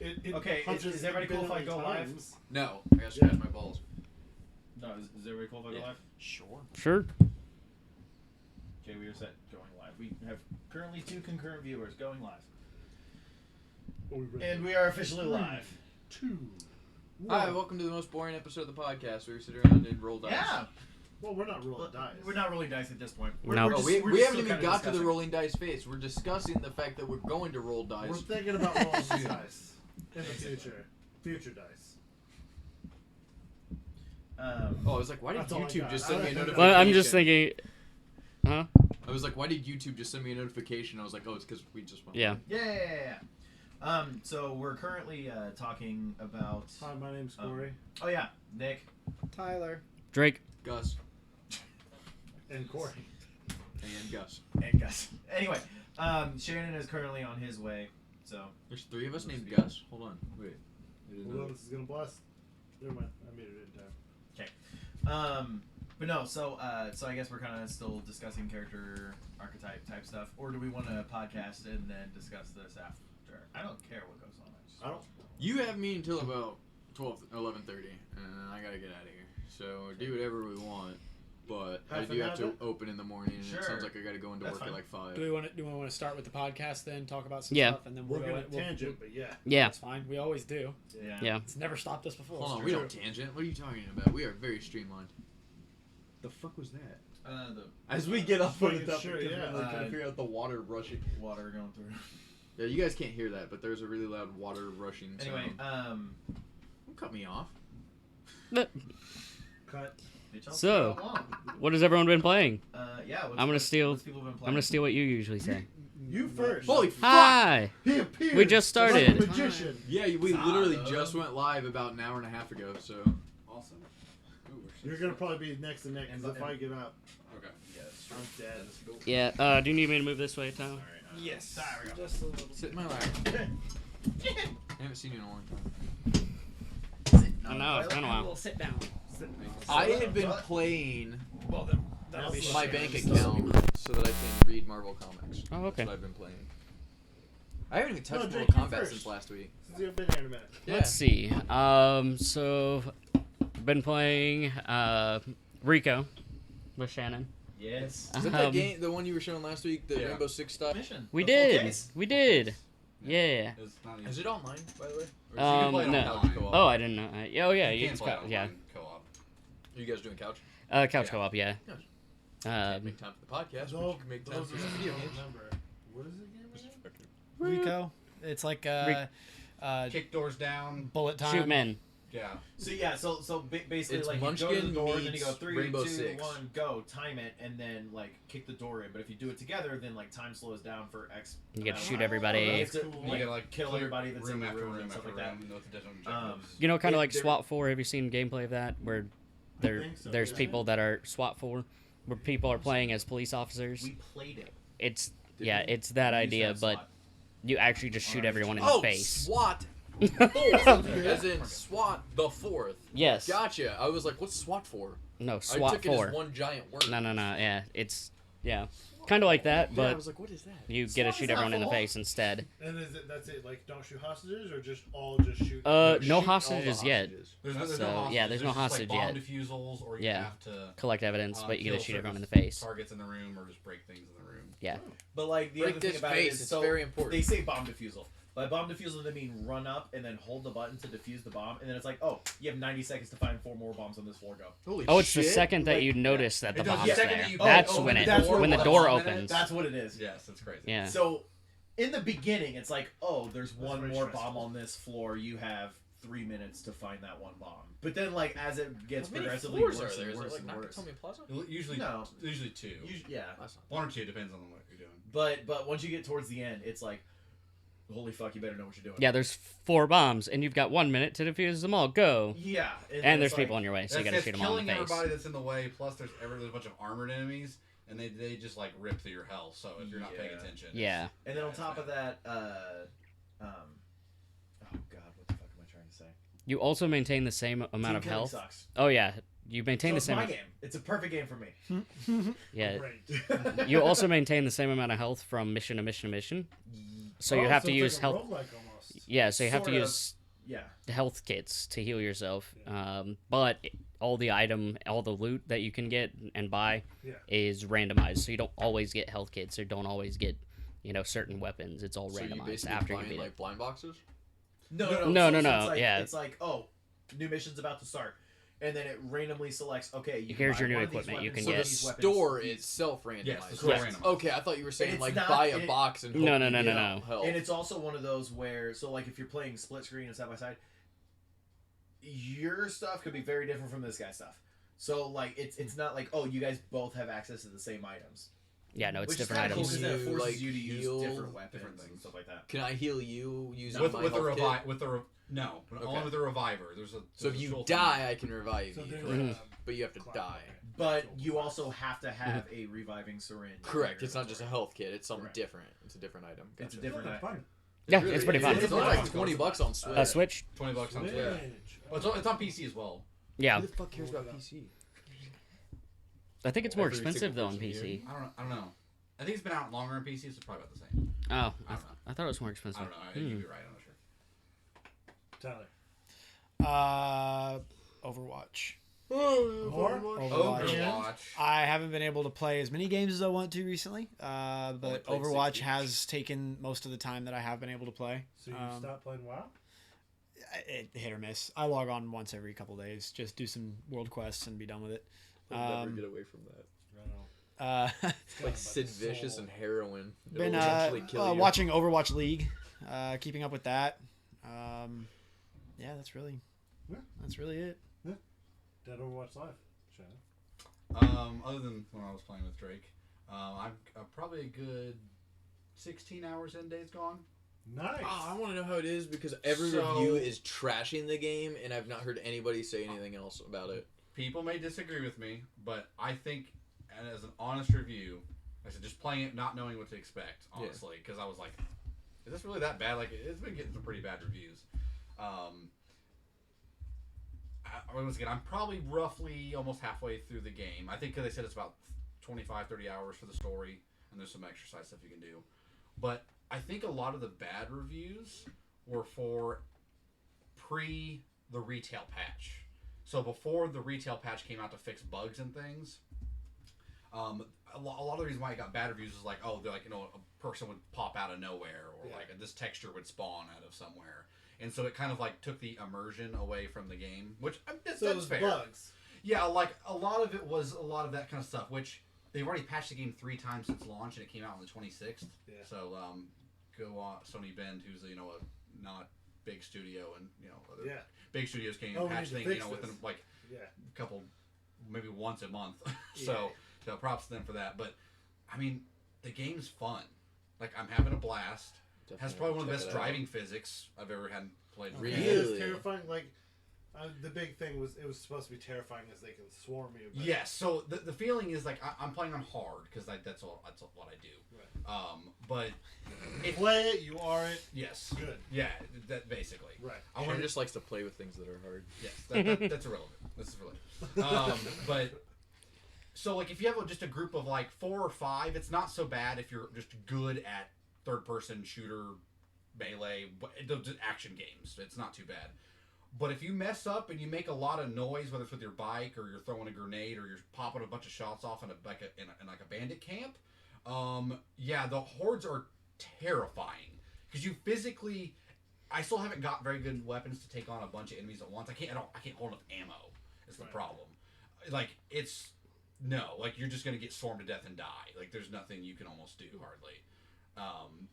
Okay, is everybody cool if I go live? No, I gotta scratch my balls. No, is everybody cool if I go live? Sure. Okay, we are set going live. We have currently 2 concurrent viewers going live. And we are officially live. 2. Hi, welcome to the most boring episode of the podcast where we sit around and roll dice. Yeah! Well, we're not rolling dice. We're not rolling dice at this point. No. We haven't even got to the rolling dice phase. We're discussing the fact that we're going to roll dice. We're thinking about rolling some dice in the future. Future dice. I was like, why did That's all I YouTube got. just send me a notification? Well, I'm just thinking. Huh? I was like, why did YouTube just send me a notification? I was like, oh, it's because we just went. Yeah. Yeah. So we're currently talking about... Hi, my name's Corey. Oh yeah, Nick. Tyler. Drake. Gus. And Corey. And Gus. And Gus. Anyway, Shannon is currently on his way, so... There's 3 of us named Gus. Hold on. Wait. I didn't Hold know. on, this is gonna blast. Never mind. I made it in time. But no, so I guess we're kind of still discussing character archetype type stuff, or do we want to podcast and then discuss this after? I don't care what goes on. I don't. You have me until about 11:30, and I gotta get out of here. So do whatever we want, but I do have to open in the morning, and it sounds like I gotta go into work at like 5. Do we want to start with the podcast then? Talk about some Yeah. stuff, and then We're we'll gonna go. tangent, but yeah. Yeah. That's fine. We always do. Yeah. It's never stopped us before. Hold on, It's we true. don't tangent. What are you talking about? We are very streamlined. The fuck was that? As we get up on the top, Sure, because yeah. we're trying to figure out the water rushing. Water going through. Yeah, you guys can't hear that, but there's a really loud water rushing sound. Anyway, Don't cut me off. Cut. So, what has everyone been playing? Yeah. I'm gonna steal. What's people been playing? I'm gonna steal what you usually say. You first. Holy fuck! Hi. He appeared. We just started. Like a magician. Yeah, we literally just went live about an hour and a half ago, so. Awesome. You're gonna probably be next to Nick, because if I get up, Okay. I'm dead. Yeah. Do you need me to move this way, Tyler? Yes. There we go. Just a little. Sit in my lap. I haven't seen you in a long time. I know. It's been a while. We'll sit down. I had been playing Well, then that'll be my shit. bank account so that I can read Marvel comics. Oh, okay. That's what I've been playing. I haven't even touched No, Mortal Jake, you Kombat first. since last week. Since you've been here in a minute. Yeah. Let's see. So been playing Rico with Shannon. Yes. Is that that game, the one you were showing last week, the Yeah. Rainbow Six stuff? Mission. We The full did. case. We did. Yeah. It's not Is easy. it online, by the way? Or is You can play it no. online. co-op? Oh, I didn't know. Oh yeah. You You can just play got, online yeah. co-op. Are you guys doing couch? Couch Yeah. co-op. Yeah. Can't make time for the podcast, but you can make time Those for of some you video who games. remember, what is the game again? Rico. It's like Kick doors down. bullet time. Shoot men. Yeah. So yeah, so basically It's like you go to Munchkin the door and then you go meets 3, Rainbow 2, Six. 1, go, time it, and then like kick the door in. But if you do it together, then like time slows down for X. You get to amount of shoot time. everybody. You have to, Cool. You like, gotta like kill clear everybody that's in room the after room room and stuff after like that. room with the different objectives. You know, kind It- of like there- SWAT 4. Have you seen gameplay of that where think so, there's yeah. people that are SWAT 4, where people are playing as police officers? We played it. It's Did yeah, we? it's that We used to idea, have but SWAT. you actually just shoot Alright. everyone in Oh, the face. SWAT 4th. As in SWAT the 4th. Yes. Gotcha. I was like, what's SWAT for? No, I SWAT took 4. it as one giant word. No. Yeah, it's kind of like that, Yeah, I but was like, what is that? you get to SWAT shoot is everyone in the awful. face instead. And is it, that's it, like, don't shoot hostages, or just all just shoot? No Shoot all the hostages yet. hostages. There's So, no hostages. yeah, there's no just, hostage like, bomb yet. defusals, or you Yeah. have to Collect evidence, but you get to kill shoot everyone in the certain face. targets in the room, or just break things in the room. Yeah. But like the Break other thing this about face, it is it's so very important. they say bomb defusal. By bomb defusal, they mean run up and then hold the button to defuse the bomb, and then it's like, oh, you have 90 seconds to find 4 more bombs on this floor. Go. Holy Oh, it's shit. the second that Like, you notice that the It does- bomb's the second there. that you- That's oh, when that's it what when the it door was. opens. That's what it is. Yes, that's crazy. Yeah. So, in the beginning, it's like, oh, there's one very more stressful. bomb on this floor. You have 3 minutes to find that one bomb. But then, like, as it gets How many progressively floors worse are there? and Is worse it like and worse. Nakatomi Plaza? Usually, No. usually 2. Yeah. That's not 1 or 2 depends on what you're doing. But once you get towards the end, it's like, holy fuck, you better know what you're doing. Yeah, there's 4 bombs, and you've got 1 minute to defuse them all. Go. Yeah. And there's people on your way, so you That's gotta shoot them all in killing the face. everybody that's in the way. Plus, there's a bunch of armored enemies, and they just like rip through your health. So if you're not paying Yeah. attention, Yeah. And then on it's top bad. of that, oh god, what the fuck am I trying to say? You also maintain the same amount Team of killing health. sucks. Oh yeah, you maintain So the it's same. my game. It's a perfect game for me. Yeah. Great. You also maintain the same amount of health from mission to mission to mission. So you have to use it's health. like a roguelike almost. Yeah, so you have to Sort of. use Yeah. health kits to heal yourself. But all the loot that you can get and buy Yeah. is randomized. So you don't always get health kits or don't always get, certain weapons. It's all So you randomized basically after you buying beat like it. blind boxes? No, It's like, yeah. It's like, oh, new mission's about to start. And then it randomly selects, okay, you can Here's buy your new one of these equipment you weapons, can one get. of these weapons. Store itself randomized. Yes, the store Correct. randomized. Okay, I thought you were saying it's like not- buy a it- box and No, hope no, you no, get no. health. And it's also one of those where, so like if you're playing split screen and side by side, your stuff could be very different from this guy's stuff. So like it's not like, oh, you guys both have access to the same items. Yeah, no, it's Which is different kinda cool items. because then it You, forces like, you to use heal different weapons different and things. stuff like that. Can I heal you using With my with the health kit? revive with the re- no, but only Okay. with the reviver. There's a So if there's a you tool die, I can revive So you. there's, Correct. But you have to die. But you also have to have a reviving syringe. Correct. It's not just a inventory. health kit. It's something Correct. different. It's a different item. It's a Gotcha. different They're fun. Yeah, Really it's pretty is. fun. It's only like $20 on Switch. Switch? $20 on Switch. Switch. Oh, it's on PC as well. Yeah. Who the fuck cares about PC? I think it's more Every expensive though single on person PC. I don't know. I think it's been out longer on PC, so it's probably about the same. Oh, I don't know. I thought it was more I expensive. don't know. You'd be right. I'm not sure. Tyler. Overwatch. More? Overwatch. Overwatch. I haven't been able to play as many games as I want to recently, but played Overwatch 6 has taken most of the time that I have been able to play. So you stopped playing WoW? It hit or miss. I log on once every couple days, just do some world quests and be done with it. I'll never get away from that. Been Like Sid Vicious and heroin. It'll been eventually kill you. watching Overwatch League, keeping up with that. Yeah, that's really it. Dead Overwatch Live. Shannon. Other than when I was playing with Drake, I'm probably a good 16 hours in Days Gone. Nice. Oh, I want to know how it is because every So- review is trashing the game, and I've not heard anybody say anything else about it. People may disagree with me, but I think, and as an honest review, I said just playing it, not knowing what to expect, honestly, because I was like, is this really that bad? Like, it's been getting some pretty bad reviews. Once again, I'm probably roughly almost halfway through the game. I think because they said it's about 25, 30 hours for the story, and there's some exercise stuff you can do. But I think a lot of the bad reviews were for pre the retail patch. So before the retail patch came out to fix bugs and things, a lot of the reason why I got bad reviews is like, oh, they're like, a person would pop out of nowhere, or like this texture would spawn out of somewhere. And so it kind of like took the immersion away from the game, which that's fair. bugs. Yeah, like a lot of it was a lot of that kind of stuff, which they've already patched the game 3 times since launch, and it came out on the 26th. Yeah. So go on Sony Bend, who's a not big studio, and other big studios can't even patch things within like a couple, maybe once a month. So props to them for that. But I mean, the game's fun. Like, I'm having a blast. Has probably one of the best driving physics I've ever had played. Really? It is terrifying. Like, the big thing was it was supposed to be terrifying as they can swarm you. But Yes. So the feeling is like I'm playing on hard because that's what I do. Right. But You play it, you are it. yes. Good. Yeah. That basically. Right. I Sean want just likes to play with things that are hard. Yes. That's irrelevant. This is related. But. So, like, if you have just a group of, like, 4 or 5, it's not so bad if you're just good at third-person shooter, melee, those action games. It's not too bad. But if you mess up and you make a lot of noise, whether it's with your bike or you're throwing a grenade or you're popping a bunch of shots off in a bandit camp, the hordes are terrifying. Because you physically... I still haven't got very good weapons to take on a bunch of enemies at once. I can't hold enough ammo is the problem. Like, it's... No, like, you're just going to get swarmed to death and die. Like, there's nothing you can almost do, hardly.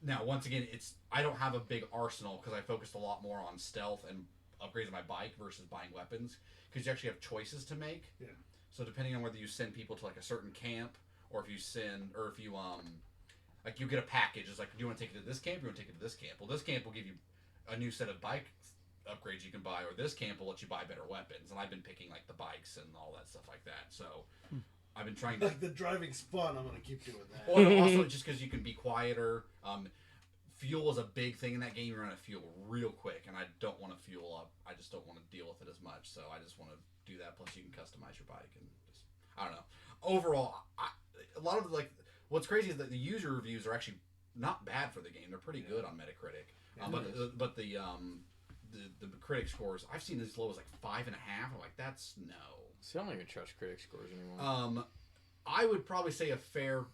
Now, once again, I don't have a big arsenal because I focused a lot more on stealth and upgrades my bike versus buying weapons, because you actually have choices to make. Yeah. So depending on whether you send people to, like, a certain camp, or if you like, you get a package. It's like, do you want to take it to this camp, or do you want to take it to this camp? Well, this camp will give you a new set of bike upgrades you can buy, or this camp will let you buy better weapons. And I've been picking, like, the bikes and all that stuff like that. So I've been trying to... Like, the driving's fun, I'm going to keep doing that. Or also just because you can be quieter. Fuel is a big thing in that game. You're going to fuel real quick, and I don't want to fuel up. I just don't want to deal with it as much, so I just want to do that. Plus, you can customize your bike, and just, I don't know. Overall, a lot of, like, what's crazy is that the user reviews are actually not bad for the game. They're pretty good on Metacritic. But the critic scores, I've seen as low as like 5.5. I'm like, that's no. See, I don't even trust critic scores anymore. I would probably say a fair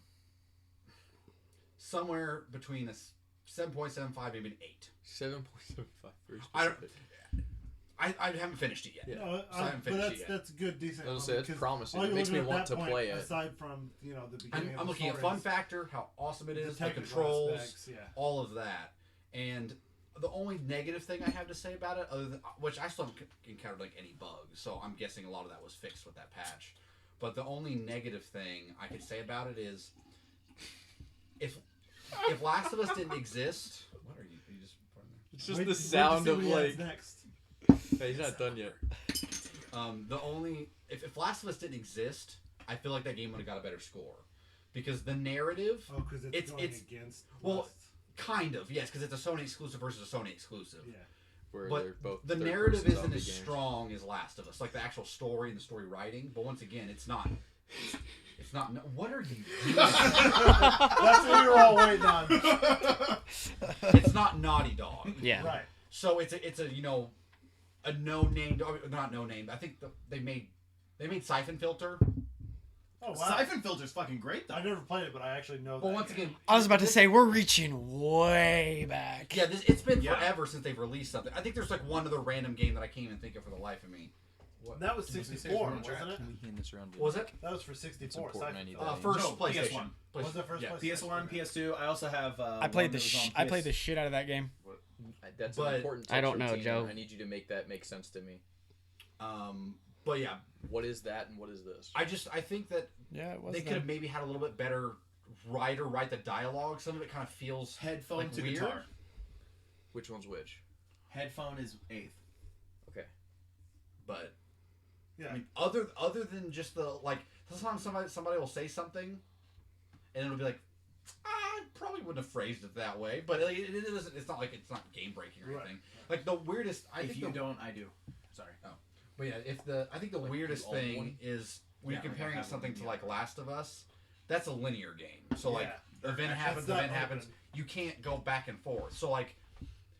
somewhere between a 7.75 maybe an 8. 7.75. I haven't finished it yet. Yeah. No, So I haven't finished it yet. that's good, decent. I was gonna say, it's because promising. all It you're makes me looking at want that to point, play it. Aside from the beginning, I'm of looking the at fun stories, factor, how awesome it is, the technical controls, aspects, yeah. all of that. And the only negative thing I have to say about it, other than, which I still haven't encountered like any bugs, so I'm guessing a lot of that was fixed with that patch. But the only negative thing I could say about it is, if Last of Us didn't exist, what are you? Are you just? It's just Wait- the wait to sound see of what he like. has next. Hey, he's not done yet. The only if Last of Us didn't exist, I feel like that game would have got a better score, because the narrative, Oh, because it's going against. well, Lust. kind of yes, because it's a Sony exclusive versus a Sony exclusive. Yeah. Where But they're both the third-person narrative isn't zombie as games. strong as Last of Us, like the actual story and the story writing. But once again, it's not. It's not. What are you doing? That's what we were all waiting on. It's not Naughty Dog. Yeah. Right. So it's a a no name, not no name. I think they made Siphon Filter. Oh wow. Siphon Filter's fucking great though. I never played it, but I actually know. Well, that once game. again, I was about to say we're reaching way back. yeah, it's been Yeah. forever since they've released something. I think there's like one other random game that I can't even think of for the life of me. What That was Can we say 64, from the wasn't it? Can we hand this around? was it? That was for 64. important Siphon- I need First No, PlayStation. PS1. Was it first yeah. PlayStation? PS1, PS2. I also have. I played I played the shit out of that game. That's But- an important. I don't know, texture, Joe. I need you to make that make sense to me. But yeah, What is that and what is this? I think that Yeah, it was. they could have maybe had a little bit better writer write the dialogue. Some of it kind of feels Headphone like to weird. guitar. Which one's which? Headphone is 8th. Okay. But Yeah. I mean, other than just the like, sometimes somebody will say something, and it'll be like, I probably wouldn't have phrased it that way, but it isn't. It's not like it's not game breaking or Right. anything. Like the weirdest. If you don't, I do. Sorry. But yeah, I think the Like weirdest the old thing one? is when Yeah, you're comparing like I have something one, to yeah. like Last of Us. That's a linear game. So like, Yeah. event That's happens, not event happens. open. You can't go back and forth. So like,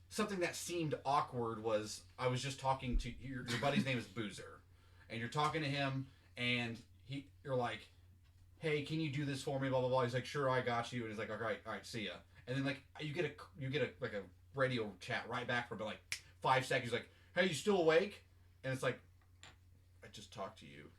something that seemed awkward was I was just talking to your buddy's name is Boozer, and you're talking to him, and you're like, hey, can you do this for me? Blah blah blah. He's like, sure, I got you. And he's like, all right, see ya. And then like you get a like a radio chat right back for about like 5 seconds. Like, hey, you still awake? And it's like, I just talked to you.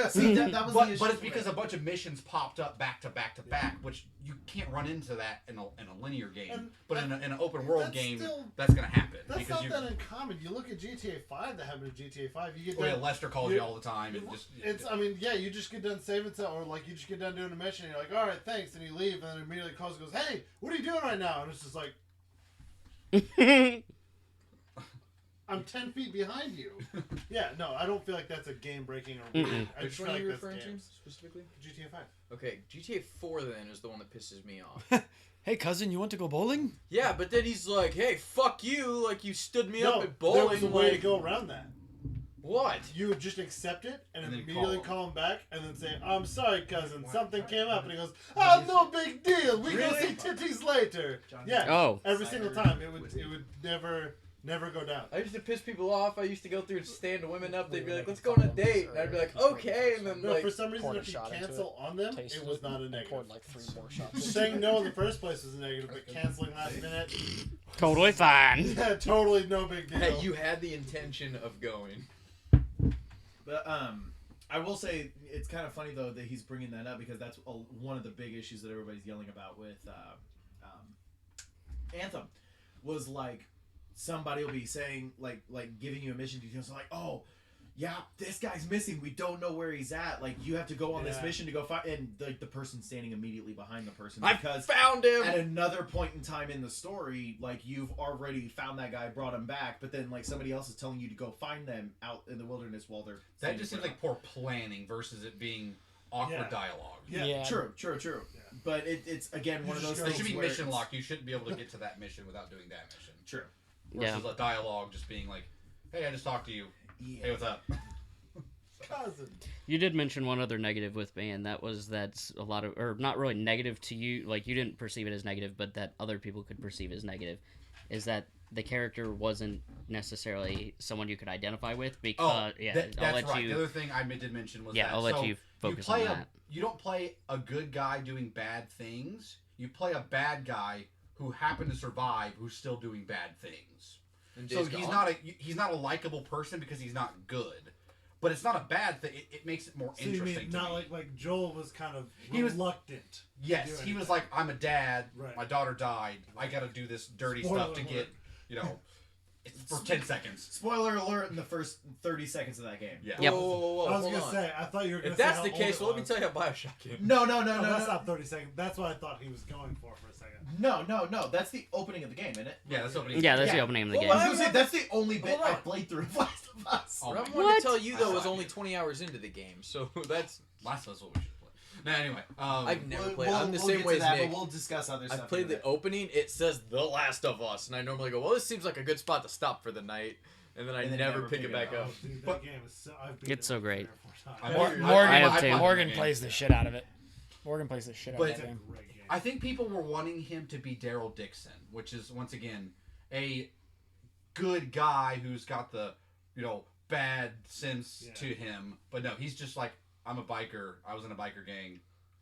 See, that was the issue But it's with because it. a bunch of missions popped up back to back to back, which you can't run into that in a linear game. And but in an open world that's game, still- that's gonna happen That's because not you. that uncommon. You look at GTA 5 that happened in GTA 5. You get Oh yeah, done. Lester calls you all the time and just. It's. I mean, yeah. You just get done saving something, or like you just get done doing a mission, and you're like, all right, thanks, and you leave, and then immediately calls and goes, hey, what are you doing right now? And it's just like, I'm 10 feet behind you. Yeah, no, I don't feel like that's a game breaking or weird. I Which just one feel are you like that's referring to games. specifically? GTA 5. Okay, GTA 4 then is the one that pisses me off. Hey cousin, you want to go bowling? Yeah, but then he's like, "Hey, fuck you! Like you stood me up No, at bowling." there was a way to like, go around that. What? You would just accept it and, And then then immediately call call him back and then say, I'm sorry, cousin, something came up. And he goes, What oh, is no big deal. We can Really? see titties later. John Yeah, Oh. every single time. It would never go down. I used to piss people off. I used to go through and stand women up. They'd be like, "Let's go on a date," and I'd be like, "Okay," and then No, like, for some reason, poured a if you shot into cancel on them, tasted it was it, not a and negative. poured like 3 more shots. Saying no in the first place was a negative, but canceling last minute, Totally fine. yeah, totally no big deal. "Hey, you had the intention of going." But I will say it's kind of funny though that he's bringing that up because that's one of the big issues that everybody's yelling about with Anthem was like somebody will be saying like giving you a mission details like, oh yeah, this guy's missing, we don't know where he's at, like you have to go on this Yeah. mission to go find, and like the person standing immediately behind the person I because found him. at another point in time in the story, like you've already found that guy, brought him back, but then like somebody else is telling you to go find them out in the wilderness while they're That standing just for seems them. like poor planning versus it being awkward Yeah. dialogue. Yeah. True. Yeah. But it's again one of You those just things There should be where mission it's- lock. You shouldn't be able to get to that mission without doing that mission. True. Yeah. Versus a dialogue just being like, "Hey, I just talked to you. Hey, Yeah. what's up?" Cousin. You did mention one other negative with me, and that was that's a lot of, or not really negative to you, like you didn't perceive it as negative, but that other people could perceive as negative. is that the character wasn't necessarily someone you could identify with because I'll that's let right. you. The other thing I did mention was I'll let so you focus play on that. You don't play a good guy doing bad things. You play a bad guy who happened to survive, who's still doing bad things. And So Days he's not a likable person because he's not good, but it's not a bad thing. It makes it more So you interesting. mean to not me. like Joel was kind of He was- reluctant. Yes, he was like, I'm a dad. Right. My daughter died. I got to do this dirty Spoiler stuff to get, alert. it's for 10 seconds. Spoiler alert in the first 30 seconds of that game. Yeah. Yep. Whoa, I was hold gonna on. say, I thought you were gonna If say that's how the old case, it well, let me was. tell you how Bioshock is. No, That's not 30 seconds. That's what I thought he was going for a second. No. That's the opening of the game, isn't it? Yeah, that's opening. Yeah, that's the Yeah. opening of the Well, game. I was gonna say that's the only bit Hold I on. played through of Last of Us. Oh, What I my wanted What? to tell you though I was saw only it. 20 hours into the game, so that's Last of Us, what we should play. No, anyway. I've never We'll- played. I'm the we'll same get way to as that, Nick. but we'll discuss other stuff. I've played in a the minute. opening. It says The Last of Us, and I normally go, "Well, this seems like a good spot to stop for the night," and then I And then never pick it back up. Oh, dude, that But- game is so. I've beat It's it so like great. 3 or 4 I- times. Morgan- I have to. Morgan that plays game. the shit out of it. Morgan plays the shit out But of that It's a game. great game. I think people were wanting him to be Daryl Dixon, which is once again a good guy who's got the bad sense Yeah. to him. But no, he's just like, I'm a biker. I was in a biker gang.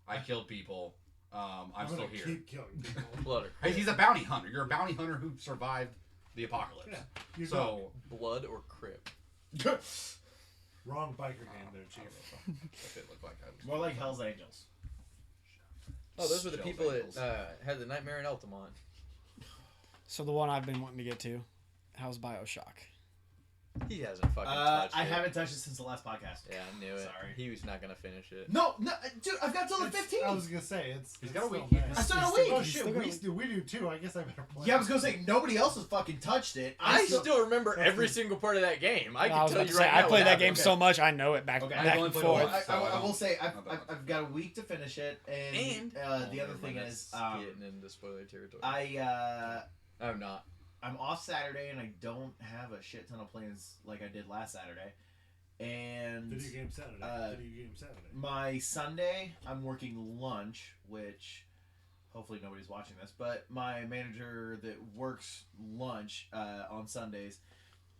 I killed people. I'm I'm still gonna here. keep killing people. Blood or Hey, he's a bounty hunter. You're a bounty hunter who survived the apocalypse. Yeah, you So Blood or Crip. wrong biker game there, Chief. if it looked like I was More like Hell's Angels. Oh, those were the Shells people Angels. that had the Nightmare in Altamont. So the one I've been wanting to get to, how's Bioshock? He hasn't fucking touched I it. haven't touched it since the last podcast. Yeah, I knew it. Sorry. He was not gonna finish it. No, dude, I've got till the It's- 15th. I was gonna say it's. He's it's got a still week. there. I still got a week. Oh He's shit, still got a we do too. I guess I better play. Yeah, I was gonna say nobody else has fucking touched it. I still remember That's every the- single part of that game. I No, can was tell about you to say, right I now. played what that happened. game so much, I know it back Okay. I've back only and played forth. once. I will say I've Not got a week to finish it, and the other never thing mind, is Getting into spoiler territory. I'm not. I'm off Saturday and I don't have a shit ton of plans like I did last Saturday, and Video game Saturday. Video game Saturday. my Sunday I'm working lunch, which hopefully nobody's watching this, but my manager that works lunch on Sundays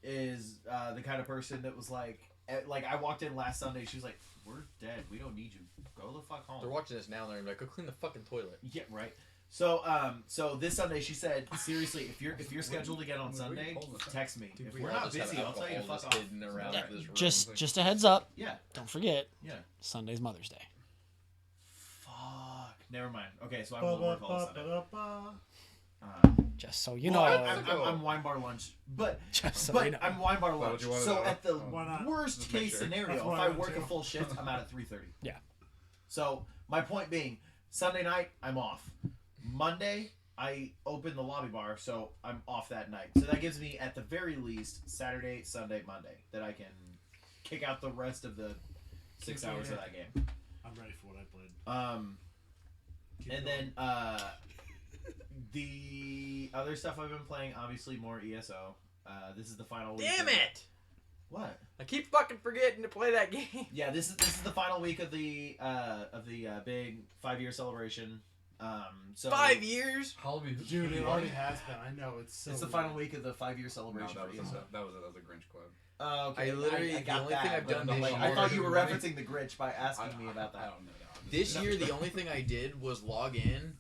is the kind of person that was like I walked in last Sunday, she was like, "We're dead. We don't need you. Go the fuck home." They're watching this now and they're like, "Go clean the fucking toilet." Yeah, right. So, so this Sunday she said, seriously, if you're scheduled again on Sunday, text me. If we're not busy, I'll tell you to fuck off. hidden around Yeah. this room. Just a heads up. Yeah, Don't forget, yeah. Sunday's Mother's Day. Fuck. Never mind. Okay, so I won't work all Sunday. Ba-ba-ba-ba-ba. Just so you Well, know. I'm wine bar lunch, but Just so but you know. I'm wine bar Why lunch. would you wanna So know? at the Why not? worst Just make case sure. scenario, That's if what I I would work too. a full shift, I'm out at 3:30. Yeah. So my point being, Sunday night I'm off. Monday I open the lobby bar, so I'm off that night. So that gives me at the very least Saturday, Sunday, Monday that I can kick out the rest of the 6 hours of that game. I'm ready for what I played. Keep And going. then the other stuff I've been playing, obviously more ESO. This is the final week. Damn of- it! What? I keep fucking forgetting to play that game. Yeah, this is the final week of the big 5-year celebration. So 5 years. Halloween. Dude, it already has been. I know it's so. It's the weird. final week of the 5-year No, celebration that for was ESO. a Grinch quote. Okay. I literally- the got only thing that, I've but done I'm this like, I year- thought you were Money. referencing the Grinch by asking me about I that. don't know. This year, the only thing I did was log in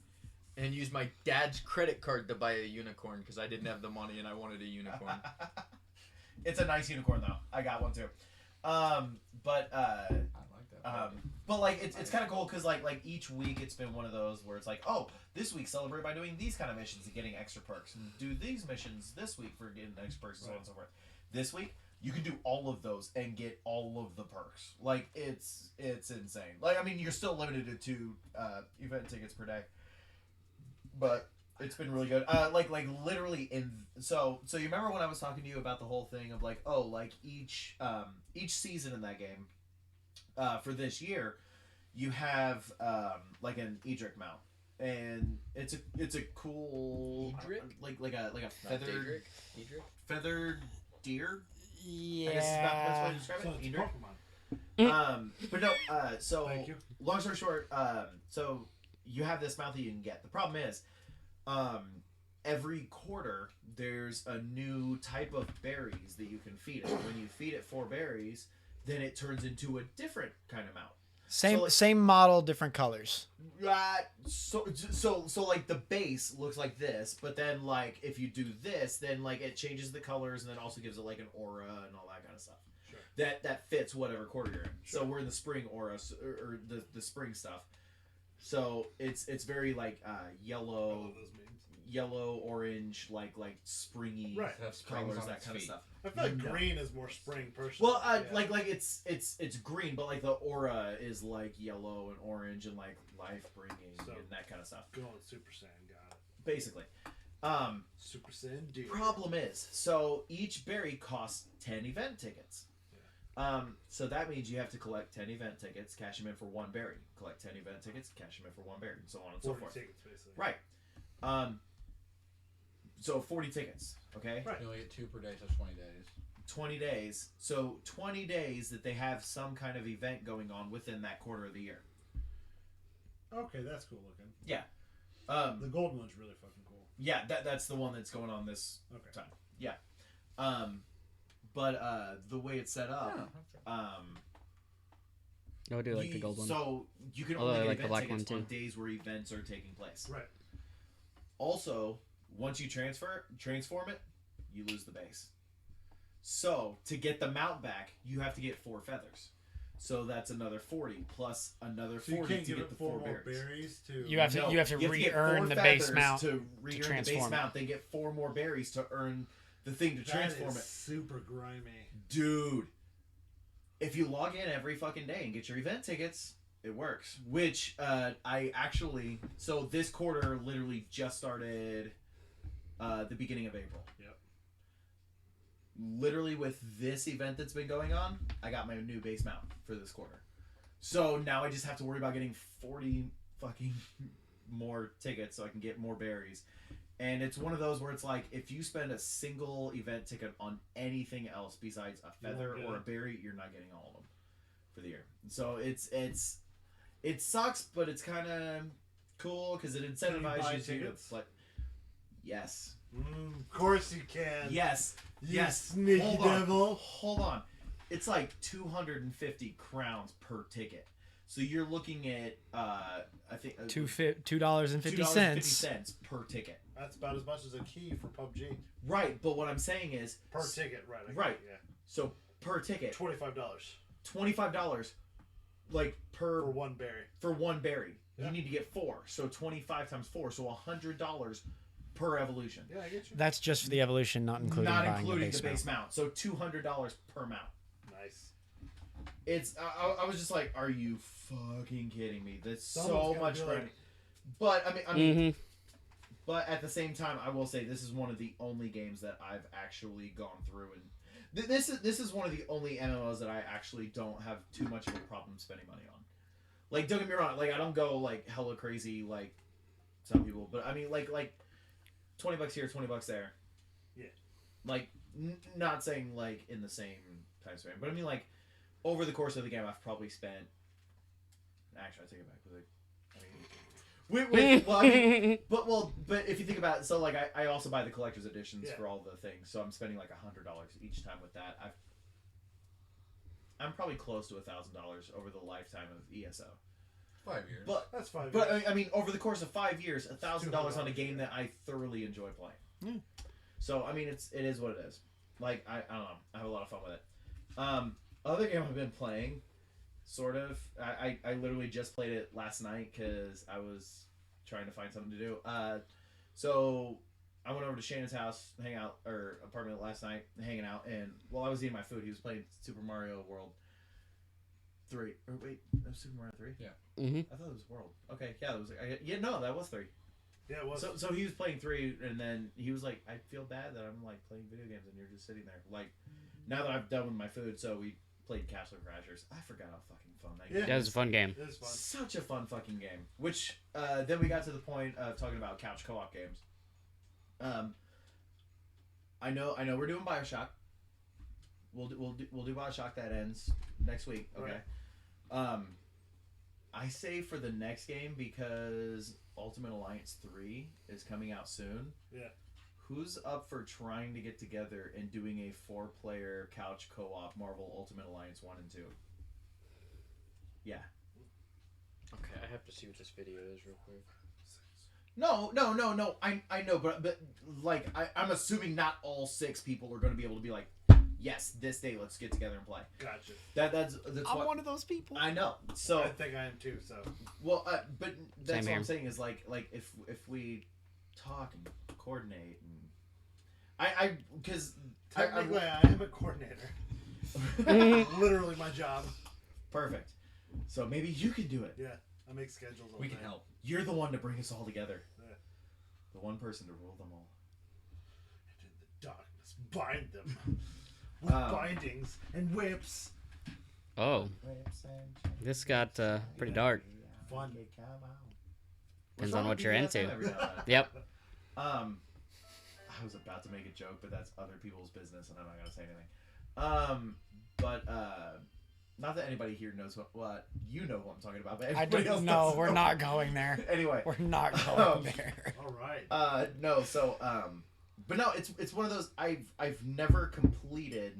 and use my dad's credit card to buy a unicorn because I didn't have the money and I wanted a unicorn. It's a nice unicorn though. I got one too. But I like that. but like it's kind of cool because like each week it's been one of those where it's like, oh, this week celebrate by doing these kind of missions and getting extra perks, and do these missions this week for getting extra perks and so on and so forth. This week you can do all of those and get all of the perks. Like it's insane. Like I mean you're still limited to event tickets per day, but it's been really good. Like literally so you remember when I was talking to you about the whole thing of like, oh, like each season in that game for this year you have like an Edric mount, and it's a cool Edric? like a Not feathered Daedric? feathered deer. Yeah. I guess is that best way to describe So it. it's Edric. Pokemon. But no, so Thank you. long story short, so you have this mount that you can get. The problem is, every quarter there's a new type of berries that you can feed it. When you feed it 4 berries, then it turns into a different kind of mount. Same model, different colors. So like the base looks like this, but then like if you do this, then like it changes the colors and then also gives it like an aura and all that kind of stuff. Sure. That fits whatever quarter you're in. Sure. So we're in the spring aura or the spring stuff. So it's very like yellow, orange, like springy colors, that kind of stuff. I feel like green is more spring personally. Well, like it's green, but like the aura is like yellow and orange and like life bringing and that kind of stuff. Going Super Saiyan, got it. Basically, Super Saiyan dude. problem is, so each berry costs 10 event tickets. Yeah. So that means you have to collect 10 event tickets, cash them in for 1 berry. Collect 10 event tickets, cash them in for 1 berry, and so on and so forth. 40 tickets, basically. Right. So 40 tickets, okay? Right. You only get 2 per day, so 20 days. 20 days. So 20 days that they have some kind of event going on within that quarter of the year. Okay, that's cool looking. Yeah. The golden one's really fucking cool. Yeah, that's the one that's going on this time. Yeah. But the way it's set up, I do like the gold one. So you can only get like event the black tickets one on too. days where events are taking place. Right. Also, once you transform it, you lose the base. So to get the mount back, you have to get 4 feathers. So that's another 40 plus another 40 to get the 4 berries. You have to re-earn the base mount to re-earn the base mount. Then get 4 more berries to earn the thing to transform it. Super grimy, dude. If you log in every fucking day and get your event tickets, it works. Which I actually, so this quarter literally just started the beginning of April. Yep. Literally with this event that's been going on, I got my new base mount for this quarter. So now I just have to worry about getting 40 fucking more tickets so I can get more berries. And it's one of those where it's like, if you spend a single event ticket on anything else besides a feather or a berry, you're not getting all of them for the year. So it sucks, but it's kind of cool because it incentivizes you to play. Yes. Of course you can. Yes. You sneaky devil. Hold on. It's like 250 crowns per ticket. So you're looking at I think $2.50 per ticket. That's about as much as a key for PUBG. Right, but what I'm saying is per ticket, right? Right. Yeah. So per ticket, $25. Like for 1 berry. For 1 berry, yeah. You need to get 4. So 25 times 4, so $100 per evolution. Yeah, I get you. That's just for the evolution, not including the base mount. So $200 per mount. Nice. It's I was just like, are you fucking kidding me? That's so much money. But I mean, but at the same time, I will say this is one of the only games that I've actually gone through, and this is one of the only MMOs that I actually don't have too much of a problem spending money on. Like, don't get me wrong, like I don't go like hella crazy like some people, but I mean like $20 here, $20 there. Yeah. Like not saying like in the same time span, but I mean like over the course of the game, I've probably spent. Actually, I take it back. But if you think about it, so like I also buy the collector's editions for all the things, so I'm spending like $100 each time with that. I'm probably close to $1,000 over the lifetime of ESO. 5 years. But that's 5 years. But I mean, over the course of 5 years, $1,000 on a game that I thoroughly enjoy playing. So I mean, it is what it is. Like I don't know, I have a lot of fun with it. Other game I've been playing. Sort of. I literally just played it last night because I was trying to find something to do. So I went over to Shannon's house, apartment last night, hanging out, and while I was eating my food, he was playing Super Mario World 3. Or wait, that was Super Mario 3? Yeah. Mm-hmm. I thought it was World. Okay, yeah, that was. No, that was 3. Yeah, it was. So he was playing 3, and then he was like, I feel bad that I'm like playing video games and you're just sitting there. Like, now that I've done with my food, so we played Castle Crashers. I forgot how fucking fun that game. Yeah, it was a fun game. It was fun. Such a fun fucking game. Which then we got to the point of talking about couch co-op games. I know we're doing BioShock. We'll do BioShock. That ends next week. Okay. Right. I say for the next game because Ultimate Alliance 3 is coming out soon. Yeah. Who's up for trying to get together and doing a 4-player couch co-op Marvel Ultimate Alliance 1 and 2? Yeah. Okay, I have to see what this video is real quick. No. I know, but like I'm assuming not all 6 people are going to be able to be like, yes, this day let's get together and play. Gotcha. That's I'm one of those people. I know. So I think I am too. So. well, but that's Same what here. I'm saying is like if we talk and coordinate and I because Technically, I am a coordinator. Literally my job. perfect. So maybe you can do it. Yeah, I make schedules. All We can day. help. You're the one to bring us all together. Yeah. The one person to rule them all. And in the darkness, bind them with bindings and whips. Oh, this got pretty dark. Fun. Depends on what you're BDSM into. every now and then? Yep. I was about to make a joke, but that's other people's business, and I'm not gonna say anything. But not that anybody here knows what you know what I'm talking about, but I everybody else don't know. doesn't We're know. not going there. Anyway, We're not going there. All right. no. So, but no, it's one of those I've never completed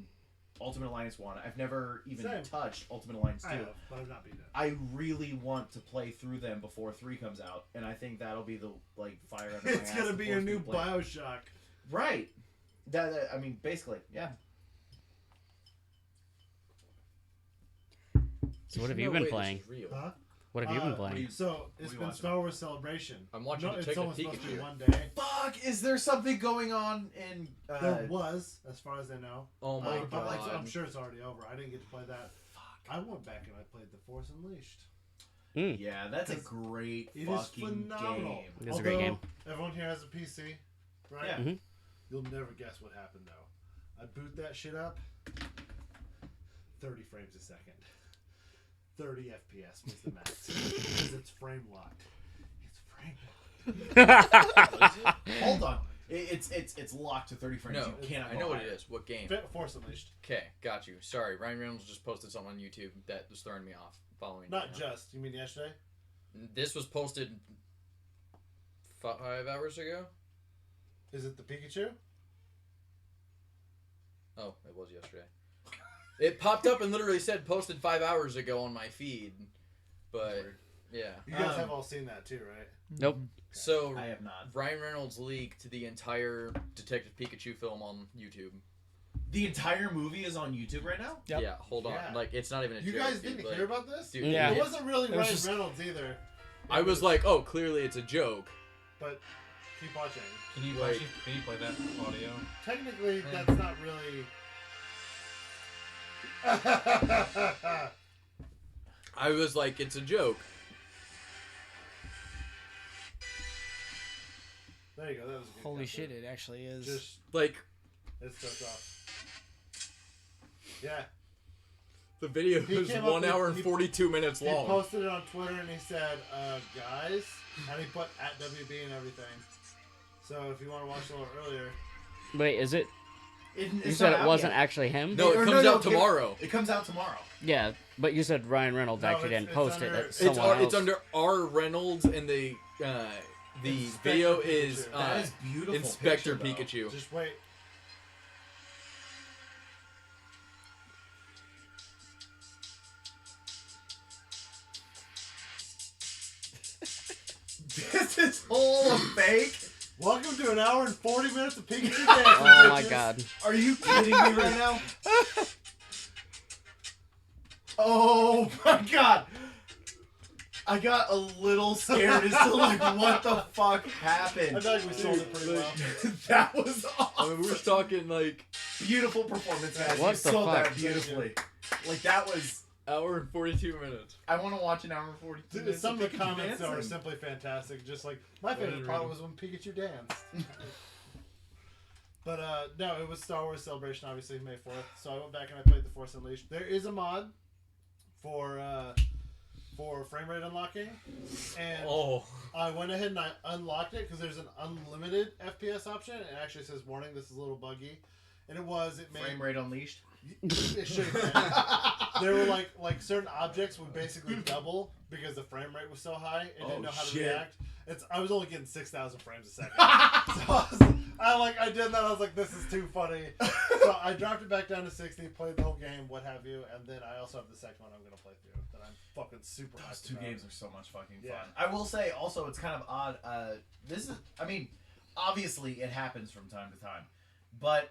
Ultimate Alliance 1. I've never even Same. touched Ultimate Alliance 2. I have, but I've not beaten it. I really want to play through them before 3 comes out, and I think that'll be the like fire under my It's ass gonna to be force your me new to play. Bioshock. Right. That I mean, basically, yeah. So what have you been playing? Huh? What have you been playing? So it's you been watching? Star Wars Celebration. I'm watching It's Detective only supposed to be Pikachu. one day. Fuck! Is there something going on in? There was, as far as I know. Oh my But like, god. I'm sure it's already over. I didn't get to play that. I went back and I played The Force Unleashed. Yeah, that's a great It is fucking phenomenal. game. It is a great game. Everyone here has a PC, right? Yeah. Mhm. You'll never guess what happened though. I boot that shit up. 30 frames a second. 30 FPS was the max because it's frame locked. It's frame locked. Hold on. It's locked to 30 frames. No, You cannot. I go know what higher. it is. What game? Force Unleashed. Okay, got you. Sorry, Ryan Reynolds just posted something on YouTube that was throwing me off. Following. Not me now. just. You mean yesterday? This was posted 5 hours ago. Is it the Pikachu? Oh, it was yesterday. It popped up and literally said posted 5 hours ago on my feed, but yeah. You guys have all seen that too, right? Nope. So I have not. Ryan Reynolds leaked the entire Detective Pikachu film on YouTube. The entire movie is on YouTube right now. Yep. Yeah, hold on. Yeah. Like it's not even a You joke. guys dude. didn't Like, hear about this? Dude, Yeah. It wasn't really It was Ryan just- Reynolds either. I was like, oh, clearly it's a joke. But keep watching. Can you Like- play that audio? Technically, Mm. that's not really. I was like, it's a joke. There you go. That was a good Holy cut shit! there. It actually is. Just Like it starts off. Yeah. the video He was came up 1 with- hour and he- 42 minutes He long. posted it on Twitter and he said, guys, and he put at WB and everything. So if you want to watch it a little earlier, Wait, is it? You You said it wasn't actually him? No, it Or comes no, out tomorrow. It comes out tomorrow. Yeah, but you said Ryan Reynolds No, actually it's- didn't it's post it. under- That's it's someone else. It's under R. Reynolds, and the Inspector video Pikachu. is That is beautiful. Inspector picture, though. Pikachu. just wait. This is all a fake. Welcome to an hour and 40 minutes of Pikachu dancing. Oh my bitches. god. Are you kidding me right now? Oh my god. I got a little scared as to like what the fuck happened. I thought we sold it pretty well. That was I awesome. mean, we were talking like Beautiful performance, guys. What You the sold fuck? that beautifully. Like that was. hour and 42 minutes. I want to watch an hour and 42 Dude, minutes. some of the Pikachu comments though are dancing. simply fantastic. Just like my favorite part was when Pikachu danced. But no, it was Star Wars Celebration, obviously May 4th. So I went back and I played The Force Unleashed. There is a mod for frame rate unlocking, and Oh, I went ahead and I unlocked it because there's an unlimited FPS option. It actually says, "Warning: this is a little buggy," and it made Frame rate unleashed. It should have There were like certain objects would basically double because the frame rate was so high. It didn't know how to react. I was only getting 6,000 frames a second. So I did that. I was like, this is too funny. So I dropped it back down to 60, played the whole game, what have you, and then I also have the second one I'm gonna play through that I'm fucking super hyped Those two about. games are so much fucking fun. Yeah. I will say also it's kind of odd. Obviously it happens from time to time, but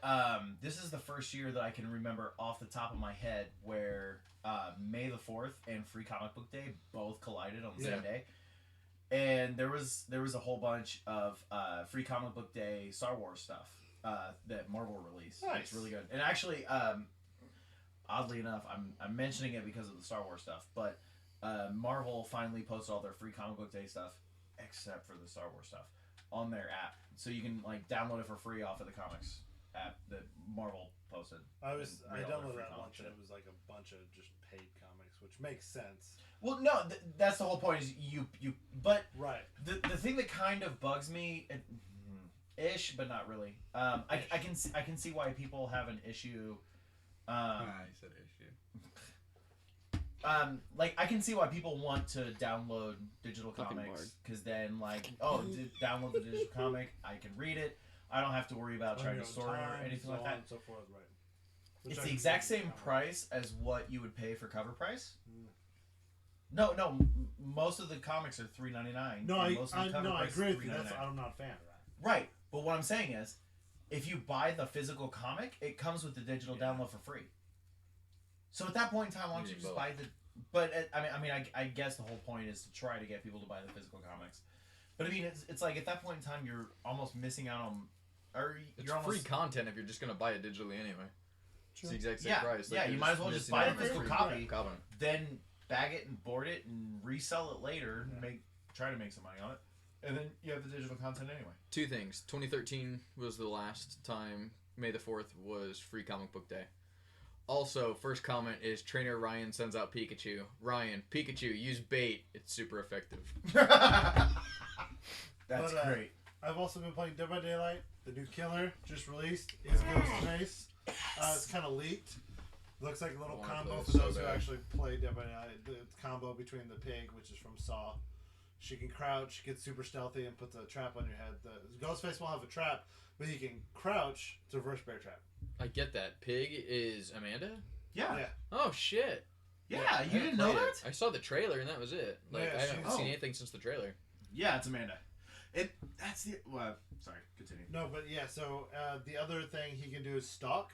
this is the first year that I can remember off the top of my head where May the 4th and Free Comic Book Day both collided on the same day. And there was a whole bunch of Free Comic Book Day Star Wars stuff that Marvel released. Nice. It's really good. And actually, oddly enough, I'm mentioning it because of the Star Wars stuff, but Marvel finally posted all their Free Comic Book Day stuff, except for the Star Wars stuff, on their app. So you can download it for free off of the comics app that Marvel posted. I downloaded that once and it was like a bunch of just paid comics, which makes sense. Well, no, that's the whole point. Is but right. The thing that kind of bugs me, ish, but not really. I can see why people have an issue. I said issue. I can see why people want to download digital comics because then download the digital comic, I can read it. I don't have to worry about trying to store it or anything like that. And so forth, right. It's the exact same price as what you would pay for cover price. No, most of the comics are $3.99. No, I agree with you. I'm not a fan of that. Right, but what I'm saying is, if you buy the physical comic, it comes with the digital download for free. So at that point in time, why don't you just buy the? But I guess the whole point is to try to get people to buy the physical comics. But I mean, it's like at that point in time, you're almost missing out on, It's free content if you're just gonna buy it digitally anyway. It's the exact same price. You might as well just buy the physical copy, covenant. then bag it and board it and resell it later. Yeah. Try to make some money on it, and then you have the digital content anyway. Two things. 2013 was the last time May the 4th was Free Comic Book Day. Also, first comment is Trainer Ryan sends out Pikachu. Ryan, Pikachu, use bait. It's super effective. That's great. I've also been playing Dead by Daylight. The new killer just released is Ghostface. It's kind of leaked. Looks like a little combo for those who actually play Dead by Daylight. The combo between the pig, which is from Saw. She can crouch, gets super stealthy, and puts a trap on your head. The Ghostface will have a trap, but he can crouch to reverse bear trap. I get that. Pig is Amanda? Yeah. Oh, shit. Yeah, you didn't know that? I saw the trailer, and that was it. I haven't seen anything since the trailer. Yeah, it's Amanda. Sorry, continue. No, but yeah, so the other thing he can do is stalk.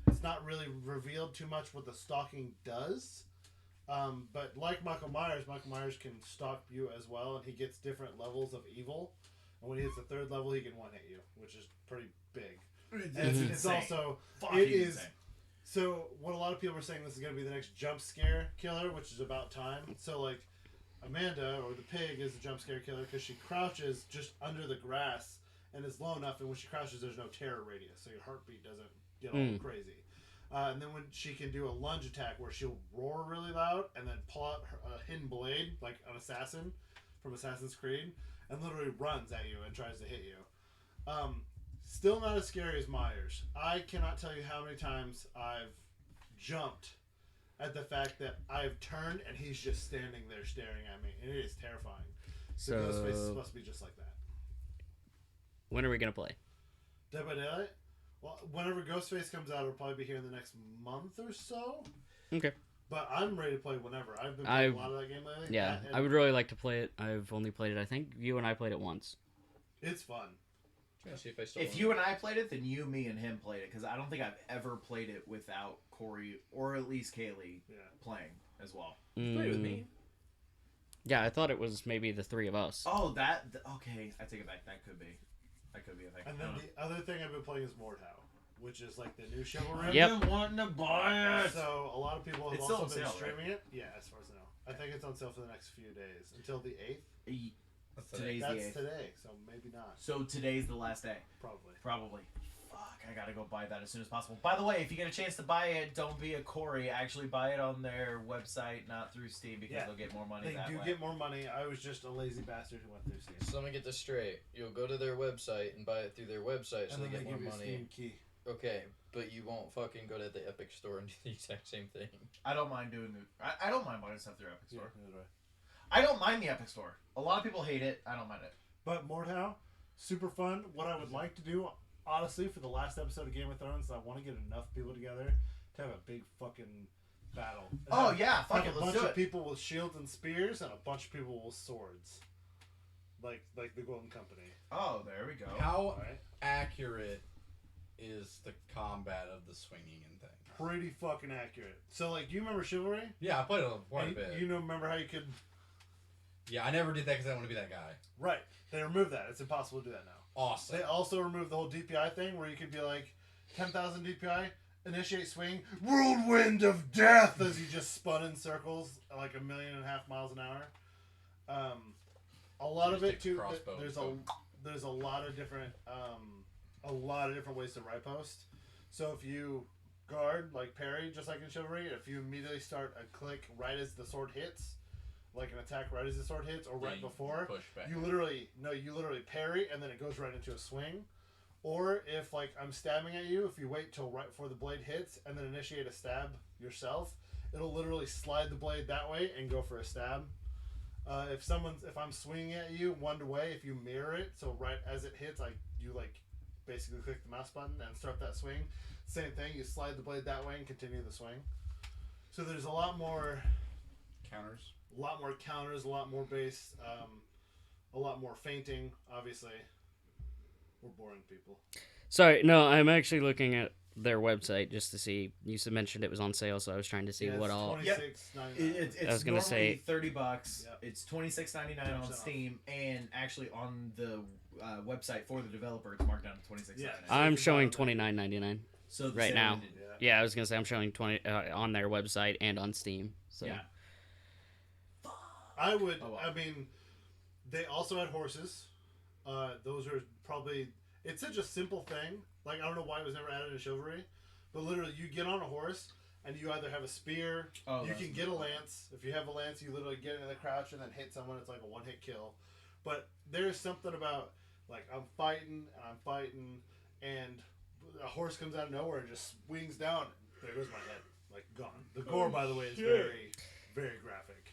It's not really revealed too much what the stalking does. But like Michael Myers can stalk you as well, and he gets different levels of evil. And when he hits the third level, he can one-hit you, which is pretty big. It's also... It is... So, what a lot of people are saying, this is going to be the next jump scare killer, which is about time. So, Amanda, or the pig, is the jump scare killer because she crouches just under the grass and is low enough, and when she crouches, there's no terror radius, so your heartbeat doesn't get all crazy. And then when she can do a lunge attack where she'll roar really loud and then pull out a hidden blade, like an assassin from Assassin's Creed, and literally runs at you and tries to hit you. Still not as scary as Myers. I cannot tell you how many times I've jumped at the fact that I've turned and he's just standing there staring at me, and it is terrifying. So Ghostface is supposed to be just like that. When are we gonna play? Dead by Daylight? Well, whenever Ghostface comes out, it'll probably be here in the next month or so. Okay. But I'm ready to play whenever. I've been playing a lot of that game lately. Yeah, I would really like to play it. I've only played it, I think you and I played it once. It's fun. See if you and I played it, then you, me, and him played it, because I don't think I've ever played it without Corey or at least Kaylee playing as well. Played it with me. Yeah, I thought it was maybe the three of us. Oh, okay. I take it back. That could be a thing. And then the other thing I've been playing is Mordhau, which is like the new Chivalry. Yep. I've been wanting to buy it. So a lot of people have It's also still been on sale, streaming it. Yeah, as far as I know. I think it's on sale for the next few days until the 8th. Today's That's the 8th. today, so maybe not. So today's the last day. Probably. Fuck, I gotta go buy that as soon as possible. By the way, if you get a chance to buy it, don't be a Corey. Actually buy it on their website, not through Steam, because they'll get more money that way. They do get more money. I was just a lazy bastard who went through Steam. So let me get this straight. You'll go to their website and buy it through their website so and they then get more give you money. a Steam key. Okay, but you won't fucking go to the Epic store and do the exact same thing. I don't mind doing the. I don't mind buying stuff through Epic Store. Yeah, right. I don't mind the Epic Store. A lot of people hate it. I don't mind it. But Mordhau, super fun. What I would like to do, honestly, for the last episode of Game of Thrones, I want to get enough people together to have a big fucking battle. And Oh have- yeah, fuck have it, a let's bunch do of it. people with shields and spears and a bunch of people with swords, like the Golden Company. Oh, there we go. How All right, accurate is the combat of the swinging and thing? pretty fucking accurate. So, like, do you remember Chivalry? Yeah, I played it quite a And bit. You know, remember how you could? Yeah, I never did that because I didn't want to be that guy. Right, they removed that. It's impossible to do that now. Awesome. They also removed the whole DPI thing where you could be like 10,000 DPI, initiate swing, whirlwind of death as you just spun in circles like 1.5 million miles an hour. A lot of Just it take too. the crossbow There's and there's a lot of different ways to riposte. So if you guard like parry, just like in Chivalry, if you immediately start a click right as the sword hits, like an attack right as the sword hits, or right you before, push back. you literally parry and then it goes right into a swing. Or if like I'm stabbing at you, if you wait till right before the blade hits and then initiate a stab yourself, it'll literally slide the blade that way and go for a stab. If I'm swinging at you one way, if you mirror it, so right as it hits, you basically click the mouse button and start that swing. Same thing, you slide the blade that way and continue the swing. So there's a lot more Counters. counters, a lot more base, a lot more feinting. Obviously, we're boring people. Sorry, no, I'm actually looking at their website just to see. You mentioned it was on sale, so I was trying to see what all. Yep. $26.99. It's I was gonna say- $30. Yep. It's $26.99 on 10% off. Steam, and actually on the website for the developer, it's marked down to $26.99. Yeah. I'm showing $29.99. So the right sale now. ended. Yeah, I was gonna say I'm showing 20 on their website and on Steam. So Yeah. I would. Oh, wow. I mean, they also had horses. Those are probably. It's such a simple thing. Like, I don't know why it was never added in Chivalry, but literally, you get on a horse and you either have a spear. Oh, you that's can get a lance. If you have a lance, you literally get into the crouch and then hit someone. It's like a one-hit kill. But there's something about like I'm fighting, and a horse comes out of nowhere and just swings down. There goes my head, like gone. The gore, by the way, is very, very graphic.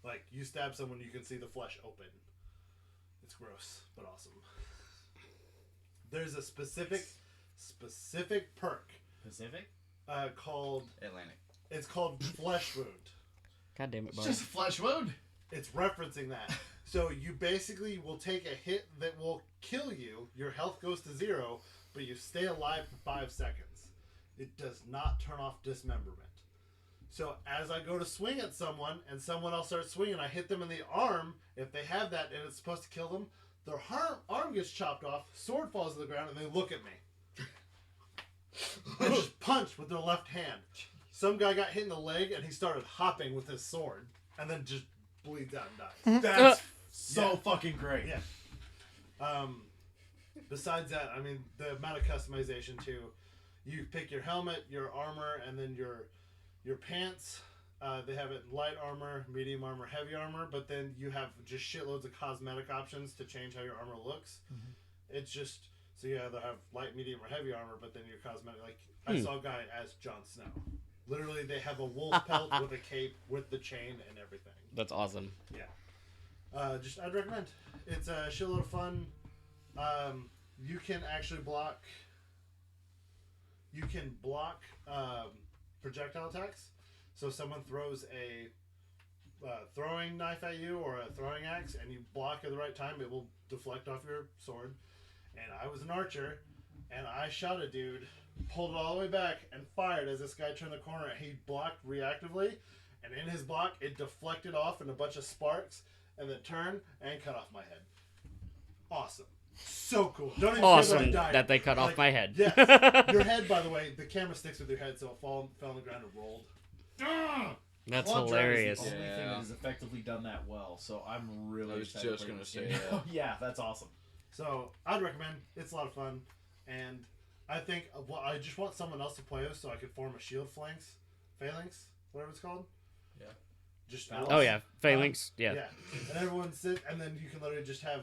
Like, you stab someone, you can see the flesh open. It's gross, but awesome. There's a specific perk Pacific? called. Atlantic. It's called Flesh Wound. God damn it, It's Bob. just a flesh wound. It's referencing that. So you basically will take a hit that will kill you. Your health goes to 0, but you stay alive for 5 seconds. It does not turn off dismemberment. So as I go to swing at someone and someone else starts swinging, I hit them in the arm. If they have that and it's supposed to kill them, their arm gets chopped off, sword falls to the ground, and they look at me. And just punch with their left hand. Some guy got hit in the leg and he started hopping with his sword and then just bleeds out and dies. That's so Yeah. fucking great. Yeah. Besides that, I mean, the amount of customization too. You pick your helmet, your armor, and then your pants. They have it light armor, medium armor, heavy armor, but then you have just shitloads of cosmetic options to change how your armor looks. It's just so you either have light, medium, or heavy armor, but then your cosmetic. Like I saw a guy as Jon Snow. Literally, they have a wolf pelt with a cape, with the chain and everything. That's awesome. I'd recommend. It's a shitload of fun. You can actually block. You can block projectile attacks. So someone throws a throwing knife at you or a throwing axe, and you block at the right time, it will deflect off your sword. And I was an archer, and I shot a dude, pulled it all the way back, and fired as this guy turned the corner. He blocked reactively, and in his block, it deflected off in a bunch of sparks, and then turned and cut off my head. Awesome. So cool. Don't even care Awesome I died. that they cut off Like, my head. Yes. Your head, by the way, the camera sticks with your head, so it fell on the ground and rolled. That's Claw Drive hilarious. Is the only thing Yeah. that has effectively done that well, so I'm really I was excited just to play gonna this say game. that. Yeah, that's awesome. So I'd recommend. It's a lot of fun, and I think I just want someone else to play with so I could form a shield phalanx, whatever it's called. Yeah. Just Oh yeah, phalanx. Yeah. Yeah, and everyone sit, and then you can literally just have.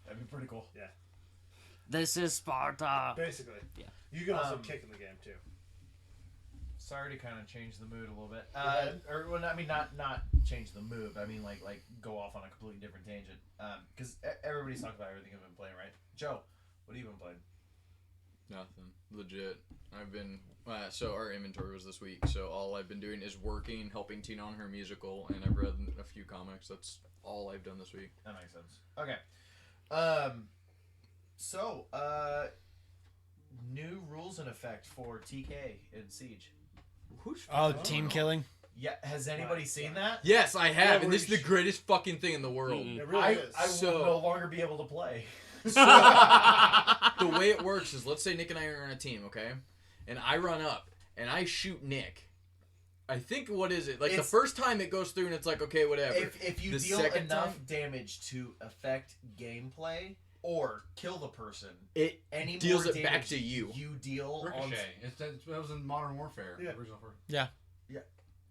That'd be pretty cool. This is Sparta. Basically. Yeah. You can also Um, kick in the game too. Sorry to kind of change the mood a little bit. ahead. Or well, I mean, not change the mood. But I mean, like go off on a completely different tangent. Because everybody's talking about everything I've been playing, right? Joe, what have you been playing? Nothing. Legit. I've been so our inventory was this week, so all I've been doing is working, helping Tina on her musical, and I've read a few comics. That's all I've done this week. That makes sense. Okay. So, new rules in effect for TK in Siege. Oh, team killing. Yeah, has anybody seen that? Yes, I have, Yeah, and this is we're the greatest fucking thing in the world. Mm-mm. It really I is. will no longer be able to play. The way it works is, let's say Nick and I are on a team, okay? And I run up, and I shoot Nick. I think, what is it? Like, the It's- first time it goes through, and it's like, okay, whatever. If you The deal second enough time- damage to affect gameplay or kill the person, it any deals more it back damage to you. You deal on. Ricochet. That was in Modern Warfare. Yeah. Original Warfare.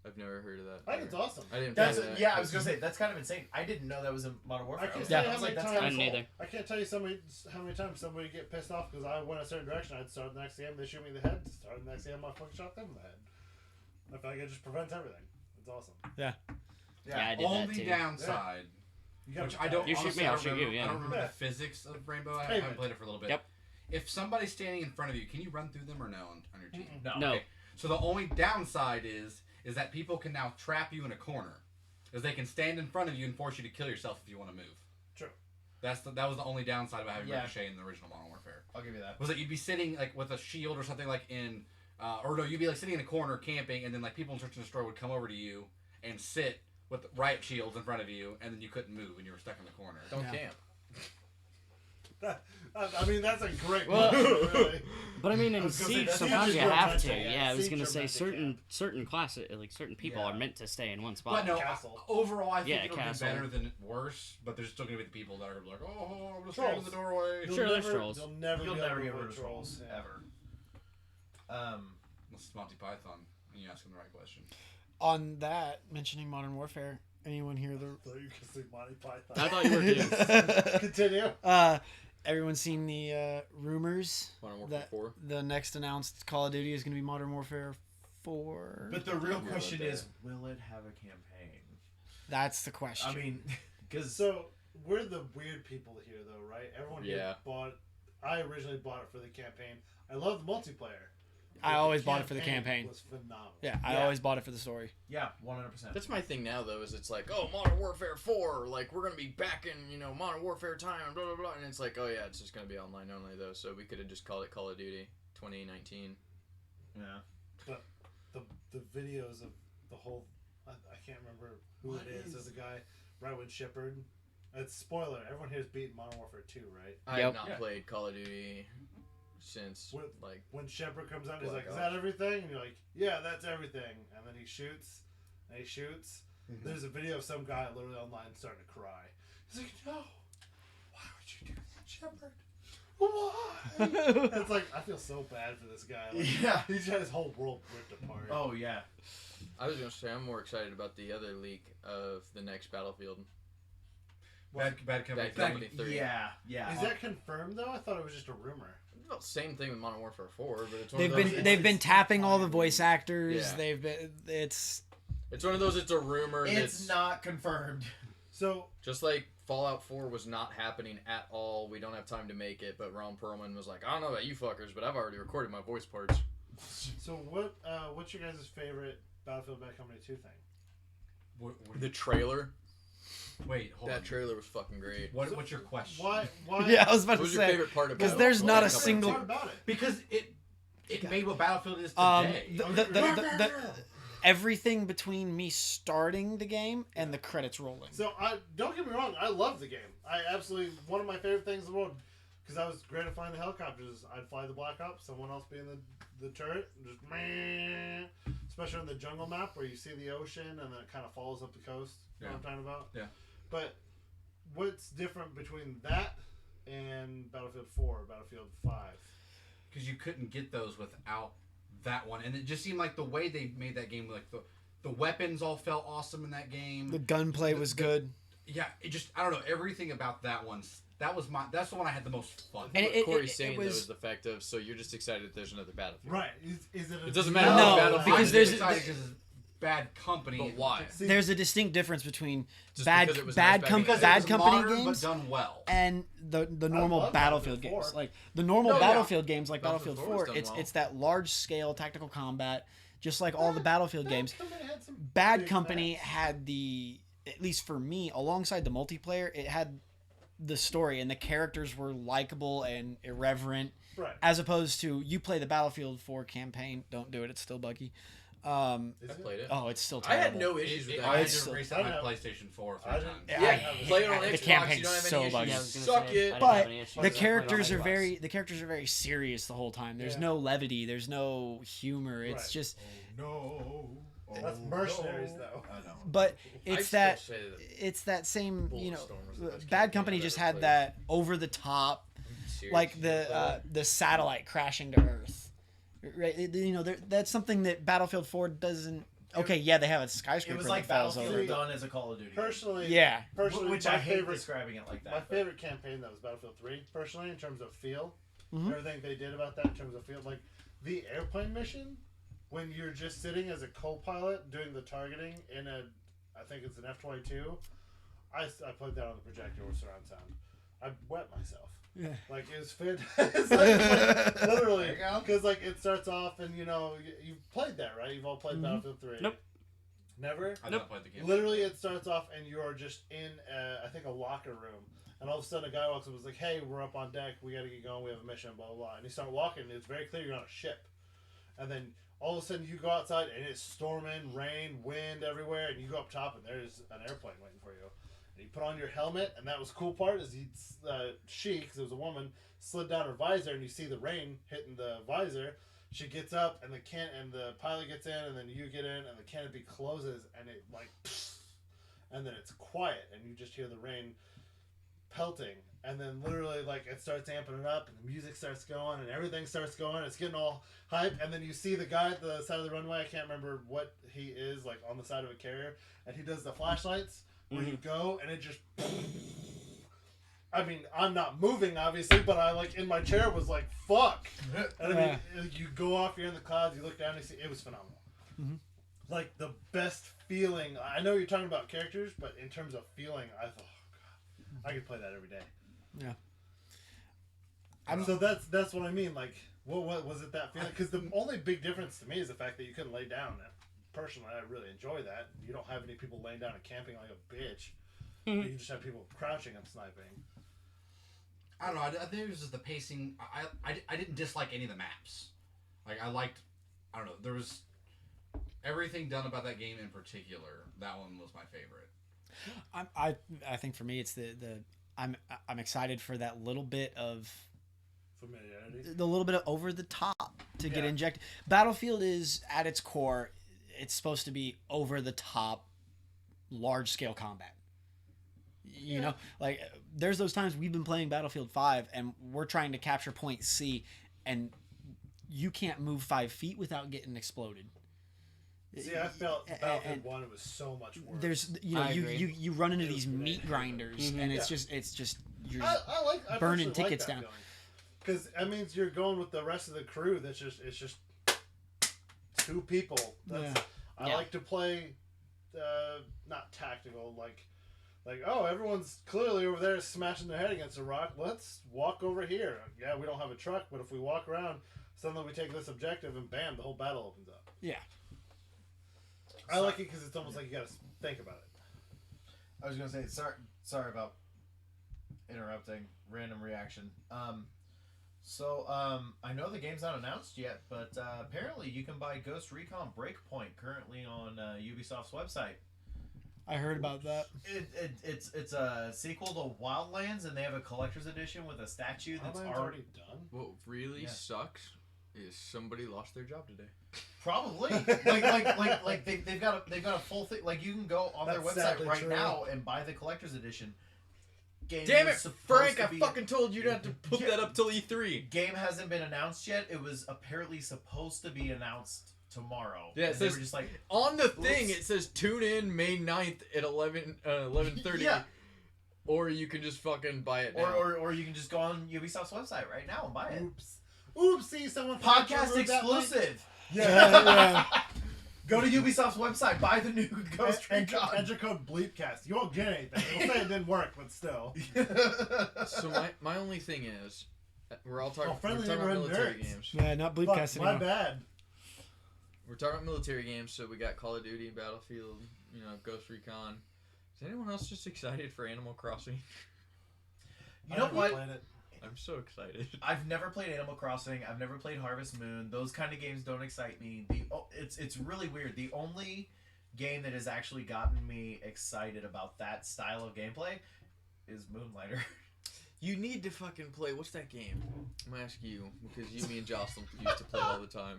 I've never heard of that. I think it's awesome. I didn't That's play that. yeah. I was gonna say that's kind of insane. I didn't know that was in Modern Warfare. I can't was, tell I you was how like, many that's times. kind I of didn't cool. either. I can't tell you how many times somebody get pissed off because I went a certain direction. I'd start the next game, they shoot me in the head. Start the next game, I fucking shot them in the head. I feel like it just prevents everything. It's awesome. Yeah, I did that Only too. downside, You gotta which I don't. You shoot honestly, me, I I'll don't shoot remember, you, yeah. I don't remember Yeah. the physics of Rainbow. I Payment. haven't played it for a little bit. Yep. If somebody's standing in front of you, can you run through them or no on your team? No. No. Okay. So the only downside is that people can now trap you in a corner, because they can stand in front of you and force you to kill yourself if you want to move. True. That was the only downside about having Yeah. Ricochet in the original Modern Warfare. I'll give you that. Was that you'd be sitting like with a shield or something like in, or no, you'd be like sitting in a corner camping, and then like people in Search and Destroy would come over to you and sit with riot shields in front of you, and then you couldn't move and you were stuck in the corner. Don't Yeah. camp. I mean, that's a great Well- move, really. But I mean, I in was gonna say, Siege, that's sometimes Siege you is have meant to. to, Yeah, yeah. I was Siege gonna are say meant to certain classes, like certain people Yeah. are meant to stay in one But spot. no, Castle. overall, I think Yeah, it'll castle. be better than worse. But there's still gonna be the people that are like, "Oh, I'm gonna stand in Trolls. the doorway." You'll Sure, there's never, trolls. You'll never, You'll be never able to get rid avoid of trolls Yeah. ever. This is Monty Python, and you ask him the right question. On that, mentioning Modern Warfare, anyone hear the? So you can see Monty Python. I thought you were too. Continue. Everyone's seen the rumors Modern Warfare that 4. the next announced Call of Duty is going to be Modern Warfare 4. But the real Yeah, question but is, will it have a campaign? That's the question. I mean, because So we're the weird people here, though, right? Everyone here Yeah. bought. I originally bought it for the campaign. I love the multiplayer. I But always bought it for the campaign. Was phenomenal. Yeah, I Yeah. always bought it for the story. yeah, 100%. That's my thing now, though, is it's like, oh, Modern Warfare 4, like, we're going to be back in, Modern Warfare time, blah, blah, blah. And it's like, oh, yeah, it's just going to be online only, though, so we could have just called it Call of Duty 2019. Yeah. The videos of the whole. I can't remember who What it is. is- There's a guy, Brightwood Shepard. It's spoiler. Everyone here's beaten Modern Warfare 2, right? I Yep. have not Yeah. played Call of Duty since, What- like, When Shepard comes out, he's Black like, "Is Ops. that everything?" And you're like, "Yeah, that's everything." And then he shoots, and he shoots. There's a video of some guy literally online starting to cry. He's like, "No, why would you do that, Shepard? Why?" It's like I feel so bad for this guy. Like, Yeah. he's got his whole world ripped apart. Oh, yeah. I was going to say, I'm more excited about the other leak of the next Battlefield. Bad company. Bad Company 3. Yeah, yeah. Is that confirmed though? I thought it was just a rumor. Well, same thing with Modern Warfare 4, but it's one They've of those, been it's, they've been it's tapping all the fine. voice actors. Yeah. They've been it's one of those, it's a rumor It's that's not confirmed. So just like Fallout 4 was not happening at all. We don't have time to make it, but Ron Perlman was like, I don't know about you fuckers, but I've already recorded my voice parts. what's your guys' favorite Battlefield Bad Company 2 thing? The trailer, Wait, hold that on. trailer was fucking great. What's your question? Why? yeah. I was about What to was your say favorite part about 'cause there's not a Bad Company single- 2? What about it? Because it made what Battlefield is um today. the everything between me starting the game and the credits rolling. So I don't get me wrong, I love the game. I absolutely one of my favorite things in the world because I was great at flying the helicopters. I'd fly the Black Ops, someone else be in the turret, and just meh. Especially on the jungle map where you see the ocean and then it kind of follows up the coast. You know what I'm talking about? Yeah. But what's different between that and Battlefield 4 or Battlefield 5? Because you couldn't get those without that one, and it just seemed like the way they made that game, like the weapons all felt awesome in that game. The gunplay was good. yeah, it just I don't know everything about that one. That's the one I had the most fun. And with. it- Corey's saying was- though is the fact of so you're just excited that there's another Battlefield. Right? Is it? It doesn't matter No, what Battlefield because is. there's- excited because it's bad company. But why? See, There's a distinct difference between Just bad because it was bad nice back com- in the day. Because bad it was company modern, games but done well. and the normal love Battlefield Battlefield games. 4. Like the normal No, yeah. Battlefield games like Battlefield Battlefield 4 was 4, done it's well. it's that large scale tactical combat, just like all the Battlefield games. Company had some Bad big Company maps. had at least for me, alongside the multiplayer, it had the story and the characters were likable and irreverent, Right. as opposed to you play the Battlefield 4 campaign. Don't do it; it's still buggy. Is I it? played it. Oh, it's still I terrible. had no issues with that. I had It's to still- reset my I don't know. PlayStation 4 I 3 didn't- times. Yeah, Yeah, play it on the Xbox. campaign's You don't have so any buggy. Yeah, I issues. was gonna Suck say, it. I didn't But have any issues the with it. characters are Xbox. the characters are very serious the whole time. There's Yeah. no levity. There's no humor. It's Right. just, No. That's mercenaries, though. I know. but I it's still that say that it's that same. You know, Bulletstorm was the best Bad campaign Company I've just ever had played. that over the top, Seriously. like the satellite crashing to Earth. Right? You know, that's something that Battlefield 4 doesn't. Okay, yeah, they have a skyscraper It was like that falls Battlefield over. done as a Call of Duty. Personally, Yeah. personally, Which my I hate favorite, describing it like that. my but- favorite campaign that was Battlefield 3. Personally, in terms of feel, Mhm. everything they did about that in terms of feel, like the airplane mission, when you're just sitting as a co-pilot doing the targeting in I think it's an F-22. I played that on the projector with surround sound. I wet myself. Yeah. Like it was fit. It's like, literally, There you go. because like it starts off and you've played that, right? You've all played Mhm. Battlefield 3. Nope. Never. I never played the game. Literally, it starts off and you're just in, I think, a locker room. And all of a sudden, a guy walks up and is like, hey, we're up on deck. We got to get going. We have a mission, blah, blah, blah. And you start walking, and it's very clear you're on a ship. And then all of a sudden, you go outside, and it's storming, rain, wind everywhere. And you go up top, and there's an airplane waiting for you. And you put on your helmet, and that was the cool part, is she, because it was a woman, slid down her visor, and you see the rain hitting the visor. She gets up, and the pilot gets in, and then you get in, and the canopy closes, and it like, and then it's quiet, and you just hear the rain pelting, and then literally like it starts amping it up, and the music starts going, and everything starts going. It's getting all hype, and then you see the guy at the side of the runway. I can't remember what he is, like on the side of a carrier, and he does the flashlights where you go, and it just. I mean, I'm not moving, obviously, but I, like, in my chair was like, fuck. And I mean, you go off, you're in the clouds, you look down, and you see, it was phenomenal. Mhm. Like, the best feeling. I know you're talking about characters, but in terms of feeling, I thought, oh, God, I could play that every day. Yeah. So that's what I mean. Like, what was it that feeling? Because the only big difference to me is the fact that you couldn't lay down. And personally, I really enjoy that. You don't have any people laying down and camping like a bitch. You just have people crouching and sniping. I don't know. I think it was just the pacing. I didn't dislike any of the maps. Like I liked. I don't know. There was everything done about that game in particular. That one was my favorite. I think for me it's the I'm excited for that little bit of Familiarity. the little bit of over the top to get Yeah. injected. Battlefield is at its core, it's supposed to be over the top, large scale combat. You know, like there's those times we've been playing Battlefield 5 and we're trying to capture point C, and you can't move 5 feet without getting exploded. See, I felt And- Battlefield 1 it was so much worse. There's I you agree. you run into It was these meat ridiculous. grinders, Mhm. and Yeah. it's just you're I burning tickets down. Because that means you're going with the rest of the crew. It's just 2 people. That's, Yeah. I Yeah. like to play, not tactical, like oh, everyone's clearly over there smashing their head against a rock. Let's walk over here. Yeah, we don't have a truck, but if we walk around, suddenly we take this objective, and bam, the whole battle opens up. Yeah. I like it because it's almost like you got to think about it. I was gonna say sorry about interrupting. Random reaction. I know the game's not announced yet, but apparently you can buy Ghost Recon Breakpoint currently on Ubisoft's website. I heard about that. It's a sequel to Wildlands, and they have a collector's edition with a statue that's Wildlands already Oh, done. What really Yeah. sucks is somebody lost their job today. probably like they've got a full thing. Like you can go on their That's website sadly right true. now and buy the collector's edition. Game Damn was it, supposed Frank! to I be- fucking told you not to put Yeah. that up till E3. Game hasn't been announced yet. It was apparently supposed to be announced tomorrow. Yeah, it And they says- were just like, On the thing, Oops. it says tune in May 9th at 11:30. Yeah. Or you can just fucking buy it now. Or you can just go on Ubisoft's website right now and buy it. Oops. Oopsie, someone Podcast removed that link. exclusive. Yeah. Go to Ubisoft's website, buy the new Ghost Enter Recon. code BLEEPCAST. You won't get anything. It'll say it didn't work, but still. So my only thing is, we're all talking, Oh, friendly we're talking about neighborhood military nerds. games. Yeah, not Fuck, Bleepcast my anymore. bad. We're talking about military games, so we got Call of Duty, Battlefield, Ghost Recon. Is anyone else just excited for Animal Crossing? You know I never what? played it. I'm so excited. I've never played Animal Crossing. I've never played Harvest Moon. Those kind of games don't excite me. It's really weird. The only game that has actually gotten me excited about that style of gameplay is Moonlighter. You need to fucking play. What's that game? I'm gonna ask you because you, me, and Jocelyn used to play it all the time.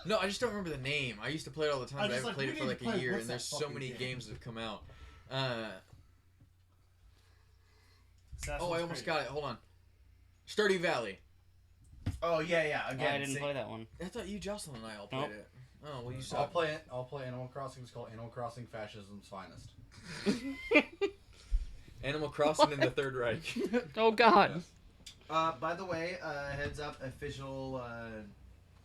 No, I just don't remember the name. I used to play it all the time, I but I just haven't played we it for need like to a play- year, what's and there's that so fucking many game? games that have come out. Assassin's Oh, I almost Creed. got it. Hold on. Stardew Valley. Oh yeah. Again, I didn't see- play that one. I thought you, Jocelyn, and I all played Nope. it. Oh, well, you I'll saw. play it. I'll play Animal Crossing. It's called Animal Crossing Fascism's Finest. Animal Crossing in the Third Reich. Oh God. By the way, heads up, official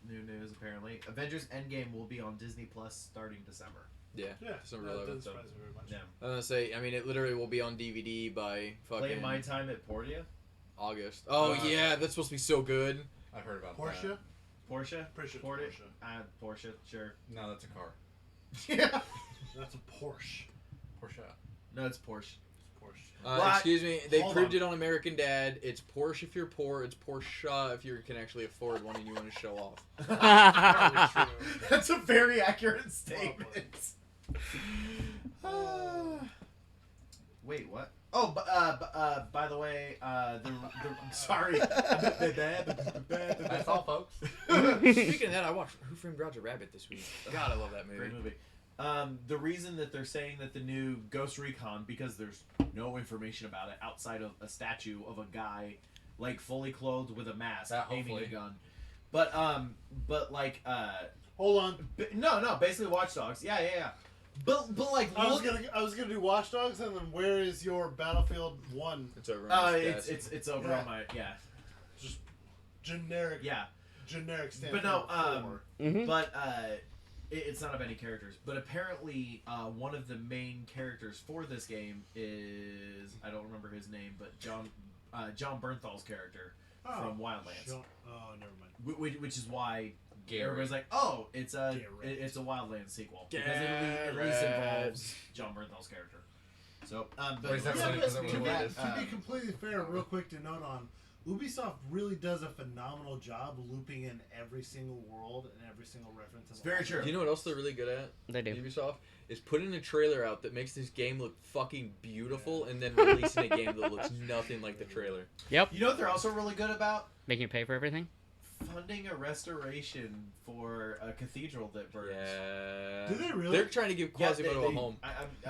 new news apparently. Avengers Endgame will be on Disney Plus starting December. Yeah. Yeah, December that 11th. doesn't surprise me very much. Yeah. I was gonna say, I mean, it literally will be on DVD by Play fucking My Time at Portia. August. Oh yeah, that's supposed to be so good. I've heard about Porsche? Porsche? Pretty sure it's Port it? Porsche. Porsche, sure. that. No, that's a car. Yeah. That's a Porsche. Porsche. No, it's Porsche. It's Porsche. What? Excuse me, they Hold proved on. it on American Dad. It's Porsche if you're poor. It's Porsche if you can actually afford one and you want to show off. Very true. That's a very accurate statement. Wait, what? Oh, by the way, sorry. That's all, folks. Speaking of that, I watched Who Framed Roger Rabbit this week. God, I love that movie. Great movie. The reason that they're saying that the new Ghost Recon, because there's no information about it outside of a statue of a guy, like fully clothed with a mask, aiming a hopefully. gun. But like, Hold on. no, basically Watch Dogs. Yeah. But like, I was look, gonna do Watch Dogs, and then where is your Battlefield 1? It's over on this desk. it's over Yeah. on my Just generic. yeah. Generic stand. But no, Mhm. But it's not of any characters. But apparently, one of the main characters for this game is I don't remember his name, but John Bernthal's character from Wildlands, Oh, never mind. which is why Garrett. everybody's like, oh, it's a Garrett. it's a Wildlands sequel because it at least involves John Bernthal's character. So, but Wait, is that Yeah, something- but is that to, really be, what it is? to be completely fair, real quick to note on, Ubisoft really does a phenomenal job looping in every single world and every single reference. It's very true. You know what else they're really good at? They do. Ubisoft is putting a trailer out that makes this game look fucking beautiful, and then releasing a game that looks nothing like the trailer. Yep. You know what they're also really good about? Making you pay for everything. Funding a restoration for a cathedral that burns. Yeah. Do they really? They're trying to give Quasimodo a home.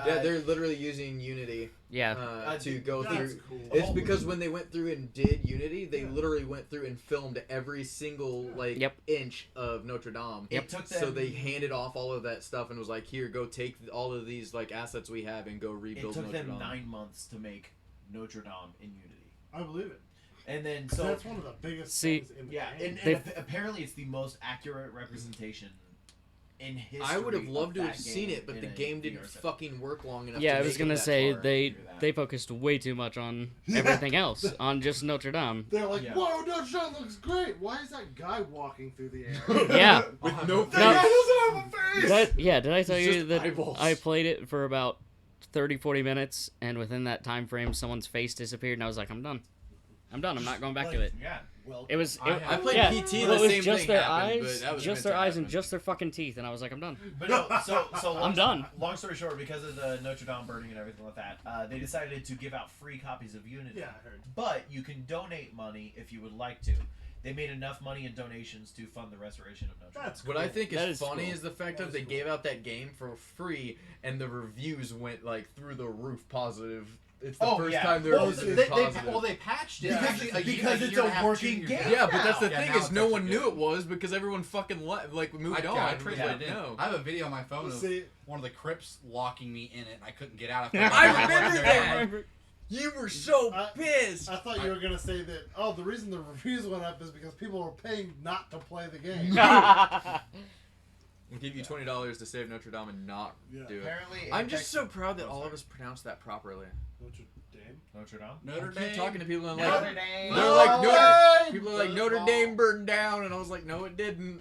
Yeah, they're literally using Unity Yeah. to go That's through. cool. It's because when they went through and did Unity, they literally went through and filmed every single Yep. inch of Notre Dame. It took them, So they handed off all of that stuff and was like, "Here, go take all of these assets we have and go it rebuild took Notre them Dame." 9 months to make Notre Dame in Unity. I believe it. And then, So so, that's one of the biggest See, things in the yeah, game. and apparently it's the most accurate representation in history. I would have of loved to that have seen game it, but in the a game didn't VR set. fucking work long enough. Yeah, to I was make it gonna that say far. they focused way too much on everything else, on just Notre Dame. They're like, Yeah. whoa, Notre Dame looks great. Why is that guy walking through the air? Yeah. with no That face. guy doesn't have a face! Did I tell It's you just that eyeballs. I played it for about 30-40 minutes, and within that time frame, someone's face disappeared, and I was like, I'm done. I'm not going back to it. Yeah. Well, It was. I played yeah, PT. well, The it was same just thing their happened, eyes, but that was just meant their to eyes, and happen. just their fucking teeth, and I was like, I'm done. But no, so long, I'm done. Long story short, because of the Notre Dame burning and everything like that, they decided to give out free copies of Unity. yeah, I heard. But you can donate money if you would like to. They made enough money in donations to fund the restoration of Notre Dame. That's What I think That is is funny cool. is the fact That that is they cool. gave out that game for free, and the reviews went through the roof positive. It's the Oh, first yeah. time the Well, reviews have They, been positive. they patched it. Because- actually a year- because a it's year a and half, 2 working years game. ago. Yeah, but that's the Yeah, thing now is it's no one actually knew good. it was because everyone fucking moved on. I It was traded like, it in. no. I have a video on my phone of See, one of the Crips locking me in it, and I couldn't get out. I remember there. that. You were so pissed. I thought you were gonna say that. Oh, the reason the reviews went up is because people were paying not to play the game. We'll give you $20 to save Notre Dame and not Yeah. do it. Apparently, I'm Apex- just so proud that Oh, all sorry. of us pronounced that properly. Notre Dame. Notre Dame. Notre I keep talking to people and I'm Notre like, Dame. they're like, Dame! people are like, Notre Dame burned down, and I was like, no, it didn't.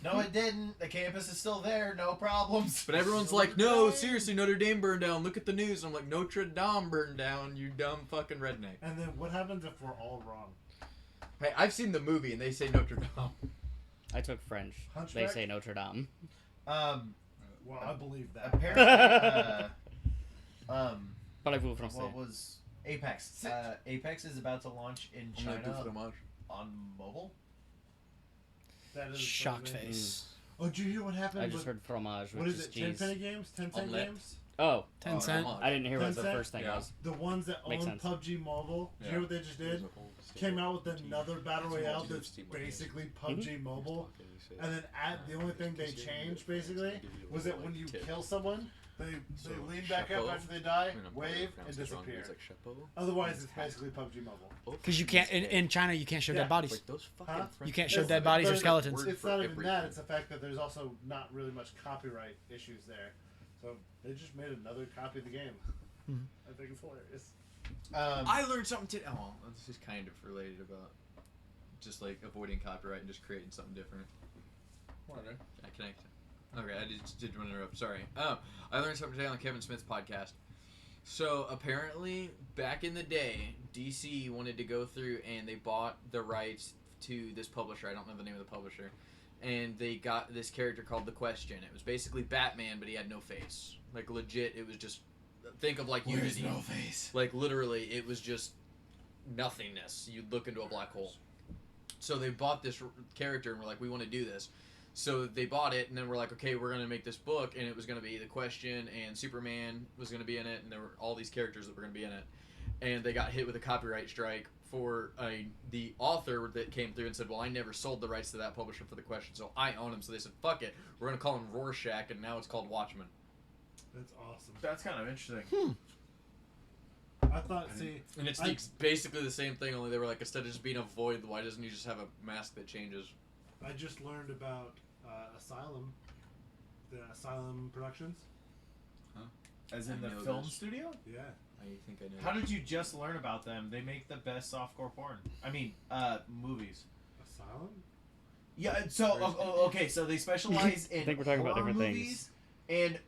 No, it didn't. The campus is still there. No problems. But everyone's like, no, seriously, Notre Dame burned down. Look at the news. I'm like, Notre Dame burned down, you dumb fucking redneck. And then what happens if we're all wrong? Hey, I've seen the movie and they say Notre Dame. I took French. Hunchback? They say Notre Dame. Well, I believe that. Apparently, But I voulez français. what was Apex? Apex is about to launch in China on mobile. That is Shocked something. face. Oh, did you hear what happened? I just with, heard fromage, what which is is it? cheese. 10 penny games? 10 cent Omelette. games? Oh, 10 cent. I didn't hear what the 10 first thing Yeah. was. The ones that Makes own sense. PUBG Mobile. Did you hear what they just did? Came out with another battle royale that's basically PUBG Mobile. And then the only thing they changed basically was that when you kill someone, they lean back up after they die, wave, and disappear. Otherwise, it's basically PUBG Mobile. Because you can't in China you can't show Yeah. dead bodies. Like those fucking Huh? French You can't show It's- dead bodies or but skeletons. It's for not even everything. that. It's the fact that there's also not really much copyright issues there. So they just made another copy of the game. I think it's hilarious. I learned something today. Oh, well, this is kind of related about just like avoiding copyright and just creating something different. I connect. Okay, I just did want to interrupt. Sorry. I learned something today on Kevin Smith's podcast. So apparently, back in the day, DC wanted to go through and they bought the rights to this publisher. I don't know the name of the publisher. And they got this character called The Question. It was basically Batman, but he had no face. Like legit, it was just think of like Unity. face? Like literally, it was just nothingness. You'd look into a black hole. So they bought this character and we're like, we want to do this. So they bought it and then we're like, okay, we're gonna make this book and it was gonna be The Question and Superman was gonna be in it and there were all these characters that were gonna be in it. And they got hit with a copyright strike for the author that came through and said, well, I never sold the rights to that publisher for The Question, so I own him. So they said, fuck it, we're gonna call him Rorschach and now it's called Watchmen. That's awesome. That's kind of interesting. I thought, see, And it's I- basically the same thing, only they were like, instead of just being a void, why doesn't he just have a mask that changes? I just learned about Asylum, the Asylum Productions. As in I the know film this. studio? Yeah. I think I know. How did you just learn about them? They make the best softcore porn. I mean, movies. Asylum? Yeah, so okay, so they specialize in think we're talking about horror different things. movies and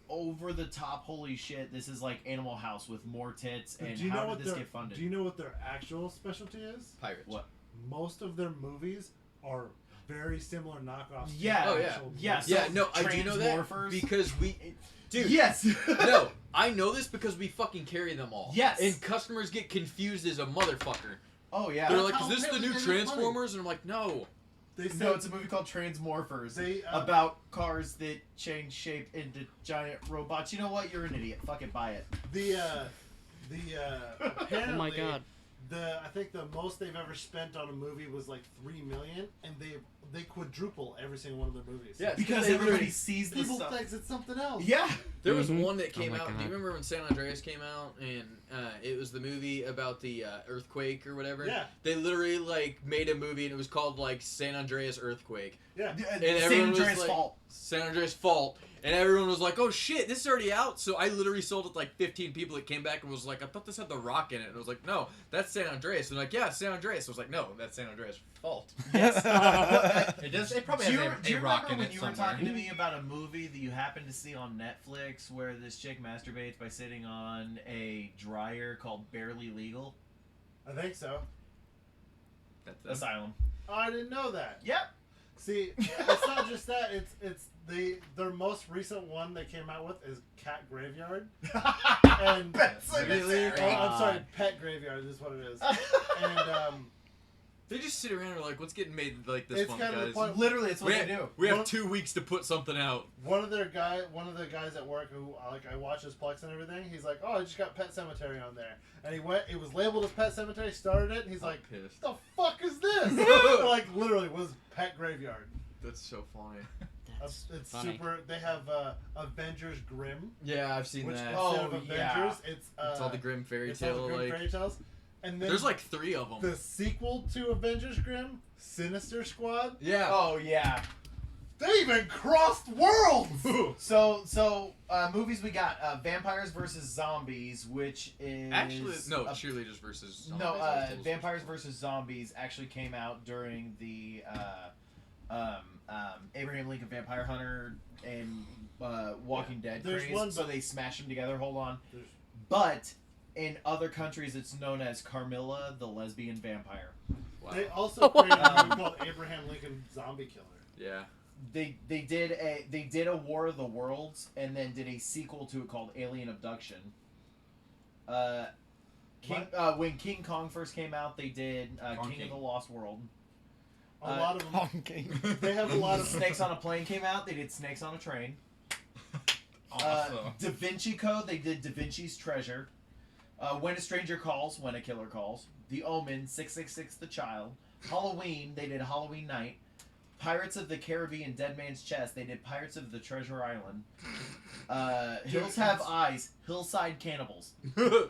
over the top. Holy shit! This is like Animal House with more tits. And do you know how what did this their get funded? Do you know what their actual specialty is? Pirates. What? Most of their movies are very similar knockoffs. to Yeah. the Oh, yeah. actual Yeah, movies. so Yeah, no, I do know that Transmorphers? because we, dude. Yes. No, I know this because we fucking carry them all. Yes. And customers get confused as a motherfucker. Oh yeah. They're like, how "Is this the apparently new they make money. Transformers?" And I'm like, "No." They say No, it's a movie called Transmorphers. They, about cars that change shape into giant robots. You know what? You're an idiot. Fucking buy it. apparently Oh my god. I think the most they've ever spent on a movie was like $3 million, and they quadruple every single one of their movies. Yeah, Because they everybody literally- sees the People stuff. think it's something else. Yeah. There was Mhm. one that Oh came my out. Do God. you remember when San Andreas came out and it was the movie about the earthquake or whatever? Yeah. They literally like made a movie and it was called like San Andreas Earthquake. Yeah. And San everyone was Andreas like, fault. San Andreas Fault. And everyone was like, oh shit, this is already out. So I literally sold it to like 15 people that came back and was like, I thought this had The Rock in it. And I was like, no, that's San Andreas. And they're like, yeah, San Andreas. I was like, no, that's San Andreas Fault. It does. It probably Do you, has do you a rock remember in when it you were somewhere. talking to me about a movie that you happened to see on Netflix where this chick masturbates by sitting on a dryer called Barely Legal? I think so. That's Asylum. Oh, I didn't know that. Yep. See, it's not just that. It's their most recent one they came out with is Cat Graveyard. And Pet Really? Cemetery. Oh, I'm sorry, Pet Graveyard is what it is. And They just sit around and are like, what's getting made like this It's one, kind of the guys? point- Literally, it's what We, they do. we have Well- 2 weeks to put something out. one of the guys at work who I watch his Plex and everything. He's like, oh, I just got Pet Cemetery on there, and he went. It was labeled as Pet Cemetery. Started it, and he's I'm like, pissed. the fuck is this? Like literally was Pet Graveyard. That's so funny. It's funny. super. They have Avengers Grimm, Yeah, I've seen which that. instead of Oh, Avengers, yeah. It's all the Grimm fairy it's all the tale Grimm like. fairy tales. And then There's like 3 of them. the sequel to Avengers Grimm, Sinister Squad. Yeah. Oh yeah. They even crossed worlds. So movies we got Vampires versus Zombies, which is Actually, no. a- Cheerleaders versus. no, Zombies, I was told. Vampires versus Zombies actually came out during the Abraham Lincoln Vampire Hunter and Walking Dead There's craze. one, So but- they smashed them together. Hold on, There's- but in other countries it's known as Carmilla the Lesbian Vampire. Wow. They also created a Um, movie called Abraham Lincoln Zombie Killer. Yeah. They did a War of the Worlds and then did a sequel to it called Alien Abduction. When King Kong first came out, they did Kong King King. of the Lost World. A lot of them. Honking. They have a lot of Snakes on a Plane came out. They did Snakes on a Train. Awesome. Da Vinci Code. They did Da Vinci's Treasure. When a Stranger Calls. When a Killer Calls. The Omen. 666 The Child. Halloween. They did Halloween Night. Pirates of the Caribbean. Dead Man's Chest. They did Pirates of the Treasure Island. Hills Have Eyes. Hillside Cannibals. We're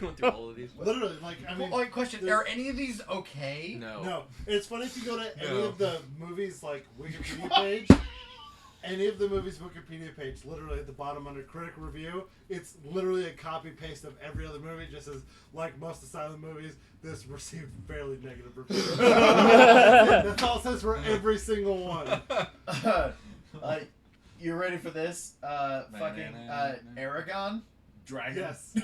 going through all of these. literally like I mean. Well, question: there's- Are any of these okay? No. No, it's funny if you go to any No. of the movies like Wikipedia page. Any of the movies Wikipedia page, literally at the bottom under critic review, it's literally a copy paste of every other movie. Just as like most asylum movies, this received fairly negative reviews. That's all it says for every single one. You ready for this? Aragon? Dragon. Yes,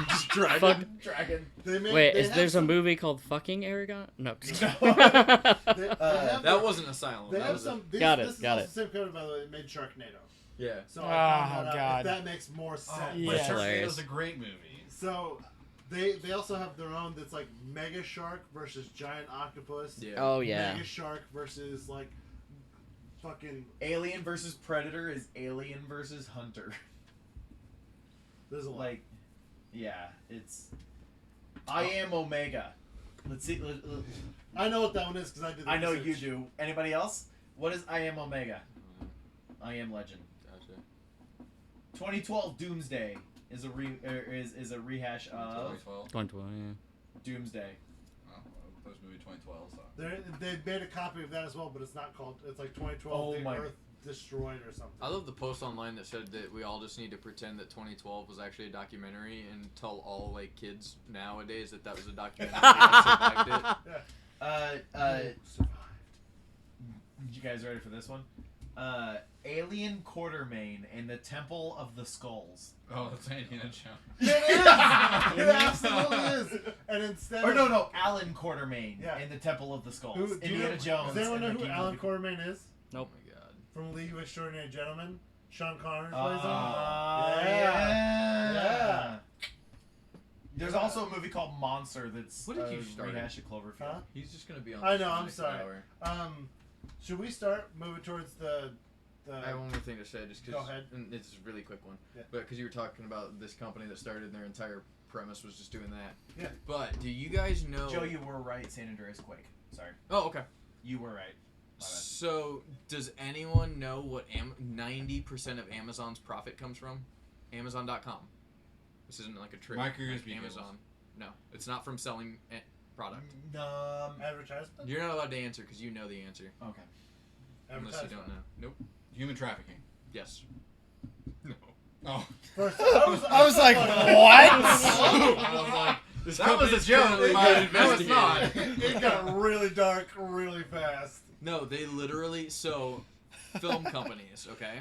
Just drag Fuck. it. Dragon. they made. Wait, they is have there's a some- movie called Fucking Aragon? No. just kidding. They have That their- wasn't Asylum. They That have was some. This, Got it, This is got also it. the same company, by the way. They made Sharknado. Yeah. So Oh, I found that out, God. if that makes more sense. Oh, Yeah. but Hilarious. Sharknado's a great movie. So they also have their own that's like Mega Shark versus Giant Octopus. Yeah. Oh yeah. Mega Shark versus like fucking. Alien versus Predator is Alien versus Hunter. There's a lot. Like, yeah, it's. I am Omega. Let's see. I know what that one is because I did. The I know you research. do. Anybody else? What is I am Omega? I am Legend. Gotcha. 2012 Doomsday is a is a rehash of 2012. 2012, yeah. Doomsday. Oh, well, movie 2012. So. They made a copy of that as well, but it's not called. It's like 2012. Oh the my- Earth Destroyed or something. I love the post online that said that we all just need to pretend that 2012 was actually a documentary and tell all like kids nowadays that was a documentary and survived it. Survived. You guys ready for this one? Alien Quartermain and the Temple of the Skulls. Oh, that's Indiana Jones. It is. It absolutely is. And instead. Or of, no, Alan Quartermain Yeah. and the Temple of the Skulls. Who, do you Indiana know, Jones. Does anyone and know the who King Alan of Quartermain is? Nope. Oh my god. From League of Extraordinary Gentlemen. Sean Connery plays him. Yeah. Yeah. There's also a movie called Monster that's What did a you start rehash of Cloverfield. Huh? He's just gonna be on. I this know, for the I'm next sorry. hour. Should we start moving towards the I have one more thing to say, just Go because ahead. it's a really quick one. Yeah. But because you were talking about this company that started, and their entire premise was just doing that. Yeah. But do you guys know? Joe, you were right. San Andreas Quake. Sorry. Oh, okay. You were right. My bad. So, does anyone know what 90% of Amazon's profit comes from? Amazon.com. This isn't like a trick. Micro like USB Amazon. No, it's not from selling product. advertisement? You're not allowed to answer because you know the answer. Okay. Unless you Advertisement. don't know. Nope. Human trafficking. Yes. No. Oh. First, I was like, what? I was like, this That was a company's joke. currently My- being that was investigated. not. It got really dark really fast. No, they literally so film companies, okay?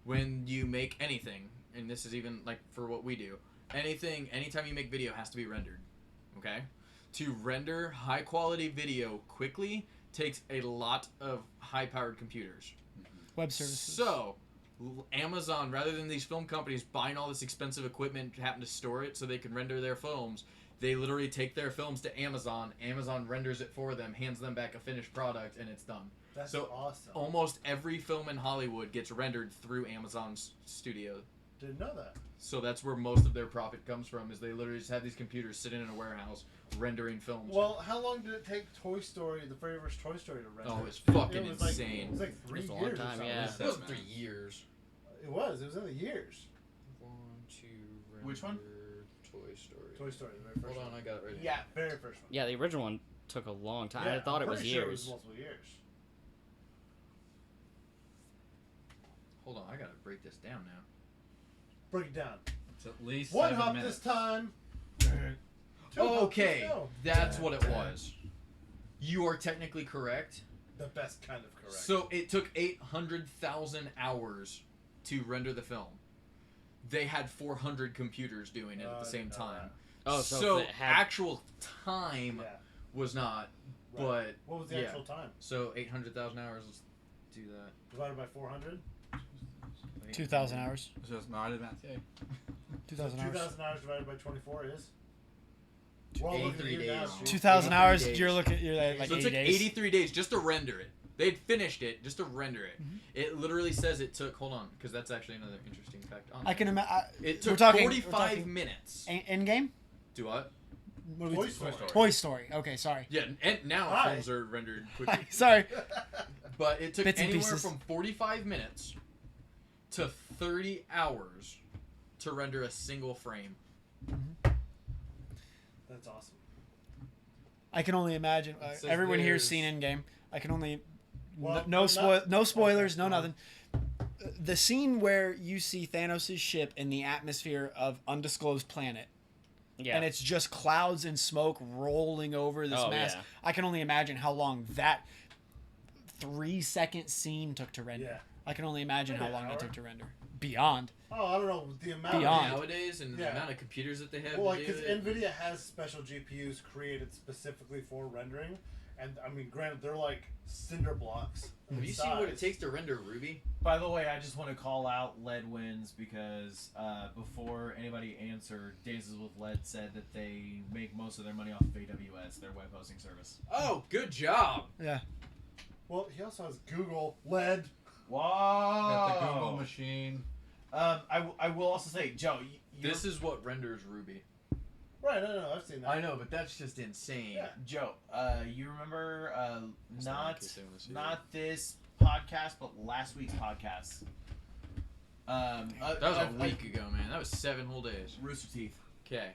When you make anything, and this is even like for what we do, anytime you make video has to be rendered. Okay? To render high quality video quickly takes a lot of high powered computers. Web services. So Amazon, rather than these film companies buying all this expensive equipment to happen to store it so they can render their films, they literally take their films to Amazon. Amazon renders it for them, hands them back a finished product, and it's done. That's So, awesome. Almost every film in Hollywood gets rendered through Amazon's studio Didn't know that. So that's where most of their profit comes from. Is they literally just have these computers sitting in a warehouse rendering films. Well, how long did it take Toy Story, the very first Toy Story, to render? Oh, it's fucking It was like- insane. It was like 3 It's a years. long or time, something. yeah. It wasn't 3 years. It was. It was in the years. 1, 2. Which one? Toy Story. Toy Story, the very first Hold on, one. I got it right. Yeah. Very first one. Yeah, the original one took a long time. Yeah, I thought I'm it was pretty sure years. It was multiple years. Hold on, I gotta break this down now. Break it down. It's at least One 7 hop minutes. this time. Two Oh, hops okay, this go. that's what it was. You are technically correct. The best kind of correct. So it took 800,000 hours to render the film. They had 400 computers doing it at the same didn't know time. Oh, so it had actual time Yeah. was not, Right. but What was the yeah. actual time? So 800,000 hours. Let's do that. Divided by 400? 2,000 hours. So it's not math. Yeah. 2,000 hours. 2,000 hours divided by 24 is? We're all looking at 83 you now, days. Stu. 2,000 83 hours. days. You're looking. You're like So it 80 took days. 83 days just to render it. They'd finished it just to render it. Mm-hmm. It literally says it took. Hold on, because that's actually another interesting fact. On I there. can imagine. It we're took talking- 45 minutes. End game. Do what? What are we Toy doing? Story. Toy Story. Okay, sorry. Yeah, and now Hi. films are rendered quickly. Sorry. But it took Bits and anywhere pieces. from 45 minutes to 30 hours to render a single frame. That's awesome. I can only imagine. It says Everyone here's there's- seen Endgame. I can only. Well, no but not- no spoilers. okay, No well. nothing. The scene where you see Thanos' ship in the atmosphere of undisclosed planet, Yeah. and it's just clouds and smoke rolling over this Oh, mess. yeah. I can only imagine how long that 3-second scene took to render. Yeah. I can only imagine how Maybe an long it hour. took to render. Beyond. Oh, I don't know. The amount Beyond. Nowadays, and the Yeah. amount of computers that they have Well, to like, do because it. NVIDIA has special GPUs created specifically for rendering. And, I mean, granted, they're like cinder blocks. Have you seen what it takes to render Ruby? By the way, I just want to call out Lead Wins because before anybody answered, Dances with Lead said that they make most of their money off of AWS, their web hosting service. Oh, good job. Yeah. Well, he also has Google, LED. Whoa! Got the Google machine. I will also say, Joe, This is what renders Ruby. Right, no, I've seen that. I know, but that's just insane. Yeah. Joe, you remember Just in case they wanna see not this podcast, but last week's podcast. That was a week ago, man. That was 7 whole days. Rooster Teeth. Okay.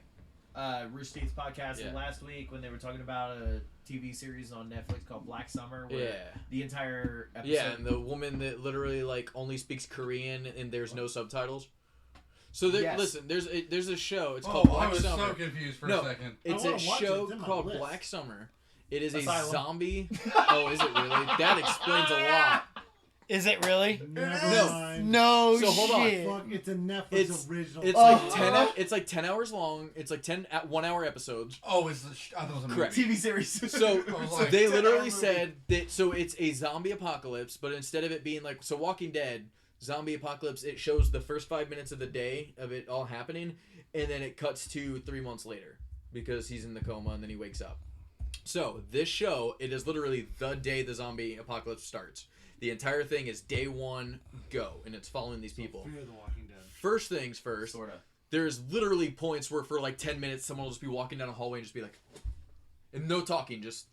Rooster Teeth's podcast Yeah. last week when they were talking about a TV series on Netflix called Black Summer, where Yeah. the entire episode. Yeah, and the woman that literally like only speaks Korean and there's no subtitles. So there, Yes. listen, there's a show. It's Oh, called I Black was Summer. so confused for No. a second. It's I a wanna watch it. show It's in my called list. Black Summer. It is a Asylum. zombie. Oh, is it really? That explains a lot. Is it really? Never No. mind. No So hold on. shit. Fuck, it's a Netflix It's- original. It's Oh. like 10. It's like 10 hours long. It's like 10 1-hour episodes. Oh, it's the I thought it was a movie. Correct. TV series. So I was like, they 10-hour literally movie. said that. So it's a zombie apocalypse, but instead of it being like so, Walking Dead zombie apocalypse, it shows the first 5 minutes of the day of it all happening, and then it cuts to 3 months later because he's in the coma and then he wakes up. So this show, it is literally the day the zombie apocalypse starts. The entire thing is day 1, go, and it's following these people. Fear the Walking Dead. First things first. Sorta. There's literally points where for like 10 minutes someone will just be walking down a hallway and just be like, and no talking, just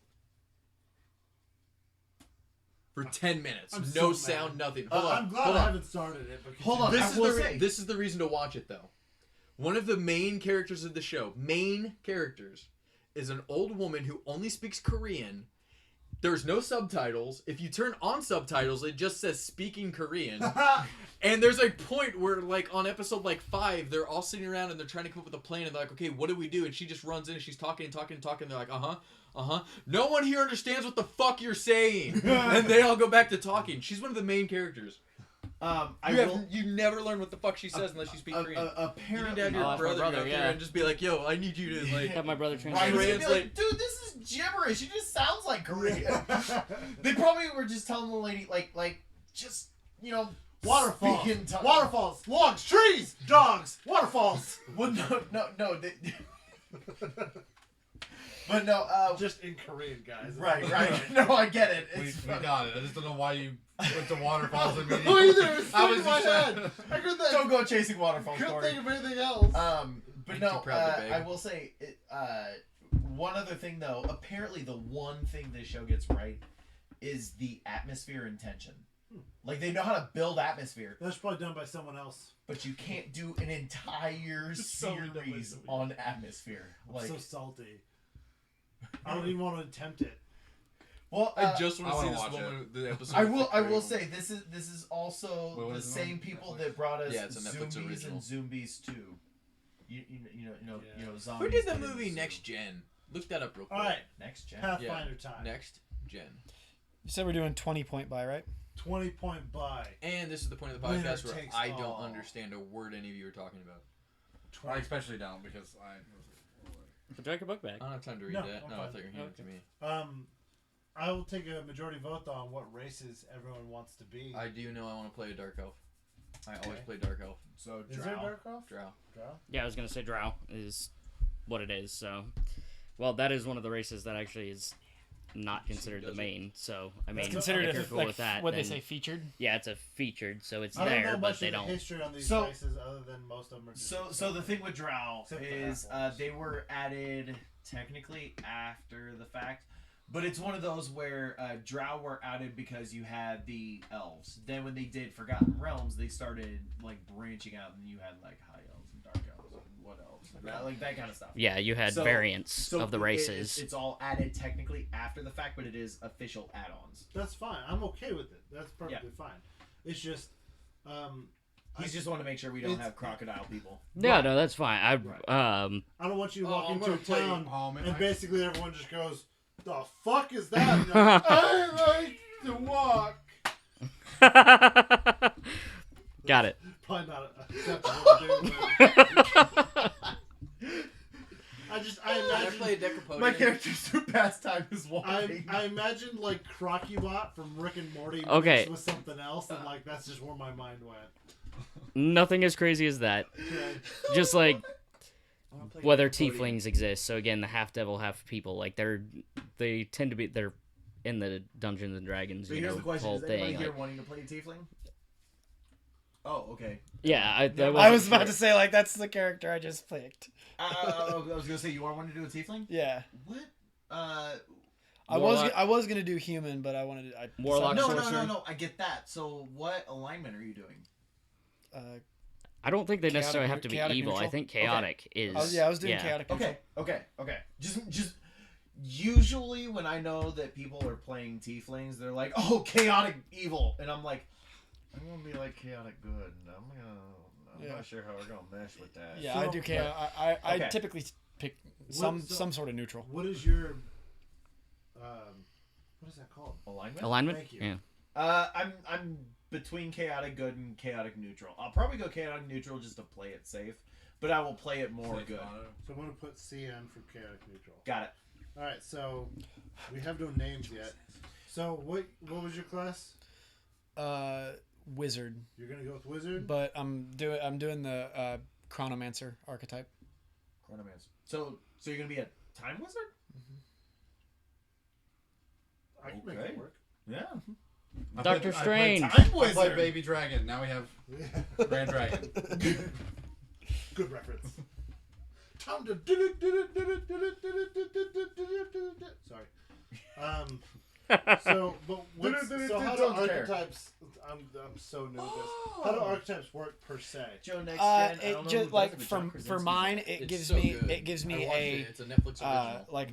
for 10 minutes, I'm no so sound, mad. nothing. Hold on, I'm glad hold I on. haven't started it. But Hold on. This I is will the say- this is the reason to watch it though. One of the main characters of the show, main characters, is an old woman who only speaks Korean. There's no subtitles. If you turn on subtitles, it just says speaking Korean. And there's a point where, like, on episode, 5, they're all sitting around and they're trying to come up with a plan, and they're like, okay, what do we do? And she just runs in and she's talking and talking and talking, and they're like, uh-huh. No one here understands what the fuck you're saying. And they all go back to talking. She's one of the main characters. You never learn what the fuck she says unless you speak Korean. You Apparently, need to have your Oh, that's my brother, brother, go up yeah. there and just be like, yo, I need you to, like... Have my brother Right, translate. he's gonna be Translate. like, dude, this is gibberish. It just sounds like Korean. They probably were just telling the lady, just, Waterfalls, speak in tongue. waterfalls, logs, trees, dogs, waterfalls. Well, no. But no, Just in Korean, guys. right. No, I get it. We It's got it. I just don't know why you went to waterfalls immediately. No, either. It's I stuck was in my just head. I couldn't think, don't go chasing waterfalls, couldn't Corey. think of anything else. But Ain't no, too proud to beg. I will say, one other thing though. Apparently, the one thing this show gets right is the atmosphere and tension. Like they know how to build atmosphere, That's probably done by someone else. but you can't do an entire So many different series ways. on atmosphere. I'm Like, so salty. I don't even want to attempt it. well, I just I want to see wanna this watch woman. The episode. I with will. the I will cradle. say this is also Wait, what the is it on same people Netflix? that brought us Yeah, it's a Netflix Zombies original. and Zombies 2. You know zombies. Who did the but in movie zoo. Next Gen? Look that up real quick. All right, Next Gen? Pathfinder time. Next Gen. You said we're doing 20 point buy, right? 20-point buy. And this is the point of the Winner podcast where takes I don't all. understand a word any of you are talking about. I especially don't because I. But drag your book back. I don't have time to read No, that. I'm No, I fine. thought you were handing it to me. I will take a majority vote on what races everyone wants to be. I do know I want to play a Dark Elf. I always Okay. play Dark Elf. So Is there a Drow. Dark Elf? Drow. Drow? Yeah, I was gonna say Drow is what it is. So, well, that is one of the races that actually is not considered the does it. main. So, I mean, It's considered if you're a, cool like with that, what they then- say featured. Yeah, it's a featured, so it's I don't there, know but much they of the don't. history on these So- races other than most of them are just So the thing with Drow Except for is half-orcs. they were added technically after the fact, but it's one of those where Drow were added because you had the elves. Then when they did Forgotten Realms, they started like branching out, and you had like high elves and dark elves and what elves, like that kind of stuff. Yeah, you had So- variants So of the races. it's all added technically after the fact, but it is official add-ons. That's fine. I'm okay with it. That's perfectly fine. It's just He's just want to make sure we don't It's- have crocodile people. Yeah, no, that's fine. I I don't want you to Oh, walk I'm into gonna a play town home and and basically everyone just goes, "The fuck is that?" And you're like, I like to walk. got it. Probably not acceptable to do, but I I imagine. play a deck of My Podium. character's pastime is walking. I imagine like Crocubot from Rick and Morty Okay. mixed with something else, and like that's just where my mind went. Nothing as crazy as that. Okay. Just like I wanna play whether Deck of Podium. tieflings exist. So again, the half devil, half people. Like they tend to be they're in the Dungeons and Dragons. So you here's know, the question: whole is anybody thing. here Like, wanting to play a tiefling? Oh, okay. yeah, I I was about to say like that's the character I just picked. I was gonna say you are wanting to do a tiefling. Yeah, What? I Warlock. was gonna do human, but I wanted to. Warlock No, sorcerer. no. I get that. So what alignment are you doing? I don't think they Chaotic- necessarily have to be chaotic evil. I neutral? think chaotic is. I was doing chaotic. Okay. Just usually when I know that people are playing tieflings, they're like, "Oh, chaotic evil," and I'm like, "I'm gonna be like chaotic good." I'm Yeah. not sure how we're gonna mesh with that. Yeah, So- I do chaotic. I Okay. typically pick so- some sort of neutral. What is your what is that called? Alignment. Alignment. Thank you. Yeah. I'm between chaotic good and chaotic neutral. I'll probably go chaotic neutral just to play it safe, but I will play it more good. So I'm gonna put CN for chaotic neutral. Got it. All right, so we have no names yet. So what was your class? Wizard, You're gonna go with wizard. but I'm doing the chronomancer archetype. Chronomancer. So you're gonna be a time wizard? I can make okay. it work. Yeah. Doctor Strange. Time I play wizard. Baby Dragon. Now we have Grand Dragon. Good reference. Time to sorry. So, but so how do Don't care. archetypes? I'm so new at this. How do archetypes work per se? Joe next gen. I don't It know just who like does it, but John for Krasinski's mine, in it It's gives so me good. it gives I me watched a it. It's a Netflix original. like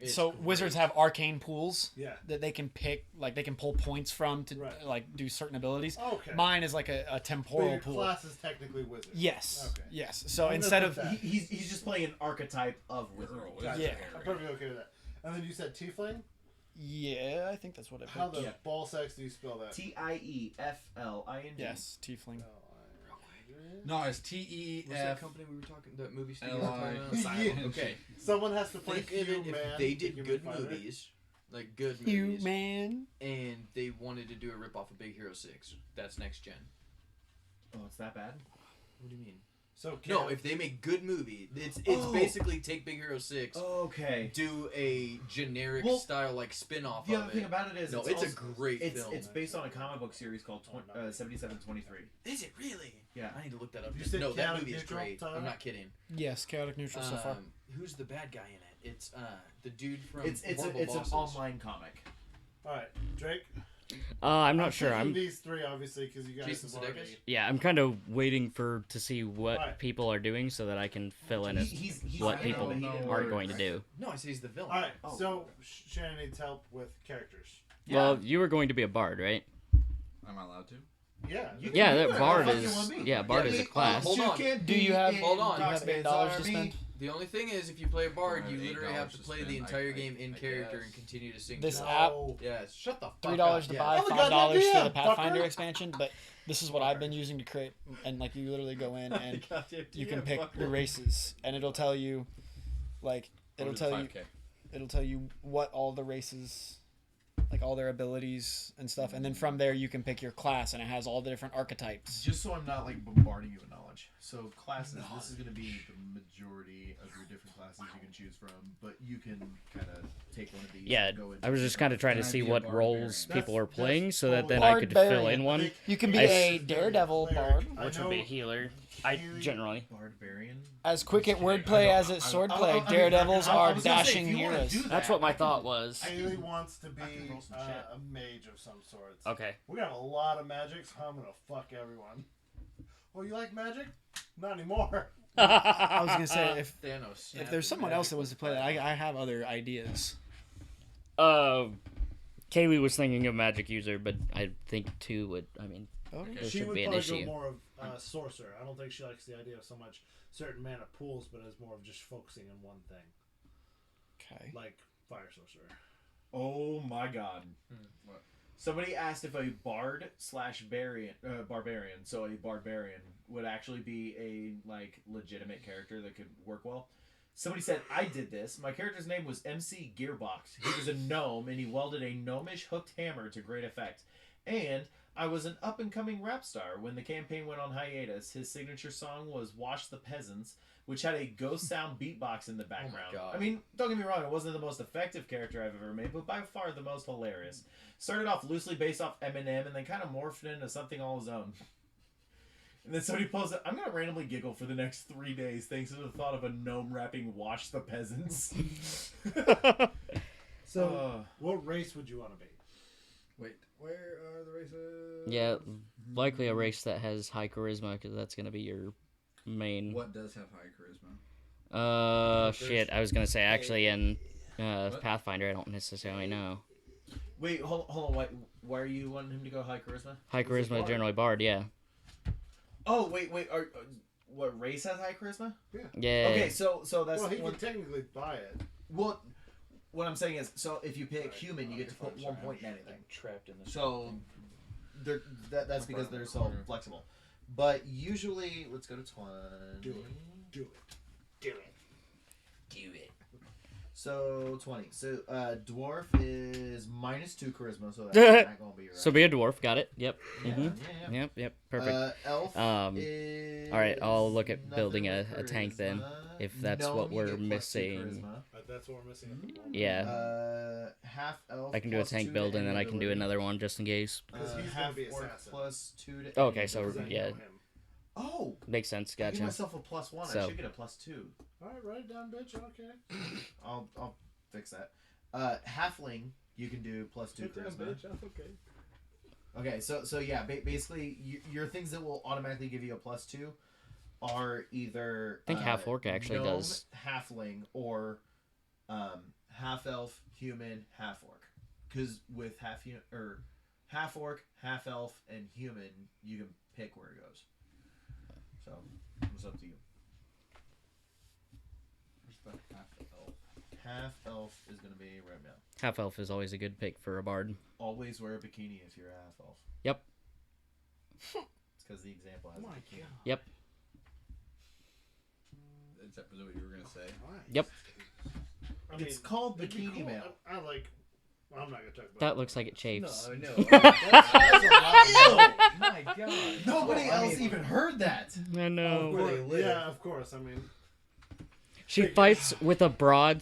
It's so great. wizards have arcane pools Yeah. that they can pick, like they can pull points from to Right. like do certain abilities. Okay. Mine is like a But temporal your pool. class is technically wizard. Yes. Okay. Yes. So I'm instead gonna of put that. He's just playing an archetype of wizard. Gotcha. Yeah. I'm perfectly okay with that. And then you said tiefling. yeah, I think that's what it. How the Yeah. ball sacks do you spell that? TIEFLING. Yes, tiefling. No, it's What's that TEF. company we were talking? That movie studio. L.I. we were talking about? Yeah. Okay. Someone has to play Think of it Human. if they did Human good Fighter. movies, like good You movies, man. and they wanted to do a rip off of Big Hero 6. That's next gen. Oh, it's that bad? What do you mean? So No, if they make good movie, it's Oh. basically take Big Hero 6, Okay. do a generic Well, style like spin-off The of other thing it. about it is No, it's it's a also- great It's film. it's based on a comic book series called 7723. Is it really? Yeah. I need to look that up. You said No, that Chaotic movie is Neutral, great. Tyler? I'm not kidding. Yes, chaotic neutral so far. Who's the bad guy in it? It's the dude from It's Horrible an Bosses. online comic. All right, Drake. I'm not sure. thinking I'm these three obviously because you guys Jason have already. Sudeikis? yeah. I'm kind of waiting to see what Alright. people are doing so that I can fill in He's what I people know, he didn't aren't work. going to do. No, I say he's the villain. All right, Oh. so Shannon needs help with characters. Well, you were going to be a bard, right? Am I allowed to? Yeah. You Yeah, can that do it. bard How the is fuck you want me? yeah, bard Yeah, is a me- class. hold on. Do you have- Hold on. Do you have $8 to Army. spend? The only thing is, if you play a bard, I you have literally have $8 to to play the spend. entire I game in character and continue to sing. This to it. app- No. Yes, shut the fuck $3 up. to Yeah. buy, Oh, $5 goddamn for the idea, Pathfinder fucker. expansion. But this is what I've been using to create, and like you literally go in and you can pick your races, and it'll tell you, like it'll tell you what all the races, like all their abilities and stuff, and then from there you can pick your class, and it has all the different archetypes. Just so I'm not like bombarding you with knowledge. So classes, this is going to be the majority of your different classes you can choose from, but you can kind of take one of these. Yeah, and go into I was just kind of trying to Can I see be a what barbarian? roles people are That's playing so that then totally- I could fill Barbarian. in one, You can be I- a daredevil bard, I which know would be a healer. I generally. Barbarian. as quick at wordplay as at swordplay. Daredevils are dashing heroes. That's what my thought was. Haley wants to be I can roll some shit. a mage of some sorts. Okay. We have a lot of magic, so I'm gonna fuck everyone. Well, you like magic? Not anymore. I was gonna say if Thanos. there's someone else that wants to play that, I have other ideas. Kaylee was thinking of magic user, but I think 2 would. I mean, Okay. there She should would be an probably issue. go more of sorcerer. I don't think she likes the idea of so much certain mana pools, but as more of just focusing on one thing, Okay. like fire sorcerer. Oh my god. What? Somebody asked if a bard / barbarian, so a barbarian would actually be a like legitimate character that could work well. Somebody said, I did this. My character's name was MC Gearbox. He was a gnome and he welded a gnomish hooked hammer to great effect. And I was an up-and-coming rap star. When the campaign went on hiatus, his signature song was Wash the Peasants, which had a ghost sound beatbox in the background. God. I mean, don't get me wrong, it wasn't the most effective character I've ever made, but by far the most hilarious. Started off loosely based off Eminem and then kind of morphed into something all his own. And then somebody posted, I'm going to randomly giggle for the next 3 days thanks to the thought of a gnome rapping Wash the Peasants. So, what race would you want to be? Wait, where are the races? Yeah, likely a race that has high charisma because that's gonna be your main. What does have high charisma? Shit. I was gonna say actually in What? Pathfinder, I don't necessarily know. Wait, hold on. Why are you wanting him to go high charisma? High He's a charisma, bard. generally bard. Yeah. Oh, wait. What race has high charisma? Yeah. Okay, so that's Well, he one. can technically buy it. Well, what I'm saying is, so if you pick human, you get to put 1 point in anything. Trapped in the. So that's because they're so flexible. But usually, let's go to 20. Do it. Do it. Do it. Do it. So 20. So dwarf is -2 charisma, so that's not gonna be right. So be a dwarf. Got it. Yep. yeah, Mhm. yeah. Yep. Perfect. Elf is all right, I'll look at nothing building a with tank then, charisma. if that's Gnome, what you we're get +2 missing. charisma. That's what we're missing at the moment. Yeah. Half elf. I can do a +2 tank to build and any then I can do ability. another one just in case. Because he's gonna half be orc assassin. +2 to. Okay, any so, ability. Because I yeah. know him. Oh, Makes sense. I give Gotcha. myself a +1. I So- should get a +2. All right, write it down, bitch. Okay. I'll fix that. Halfling, you can do +2 Take that, charisma. bitch. That's okay. Okay, so yeah, basically your things that will automatically give you a +2 are either I think half orc actually gnome, does. halfling, or half elf, human, half orc. Because with half orc, half elf, and human, you can pick where it goes. So it's up to you. Where's the half elf? Half elf is gonna be right now. Half elf is always a good pick for a bard. Always wear a bikini if you're a half elf. Yep. It's because the example has a bikini. Yep. Is that what you were gonna say? Yep. I It's called it'd be Bikini cool. Man. I like. Well, I'm not gonna talk about That it. looks like it chafes. No. That's a lot of My God. Nobody Well, I else mean- even heard that. I Of know. Where they course- live. Yeah, of course. I mean, She fights with a they have their own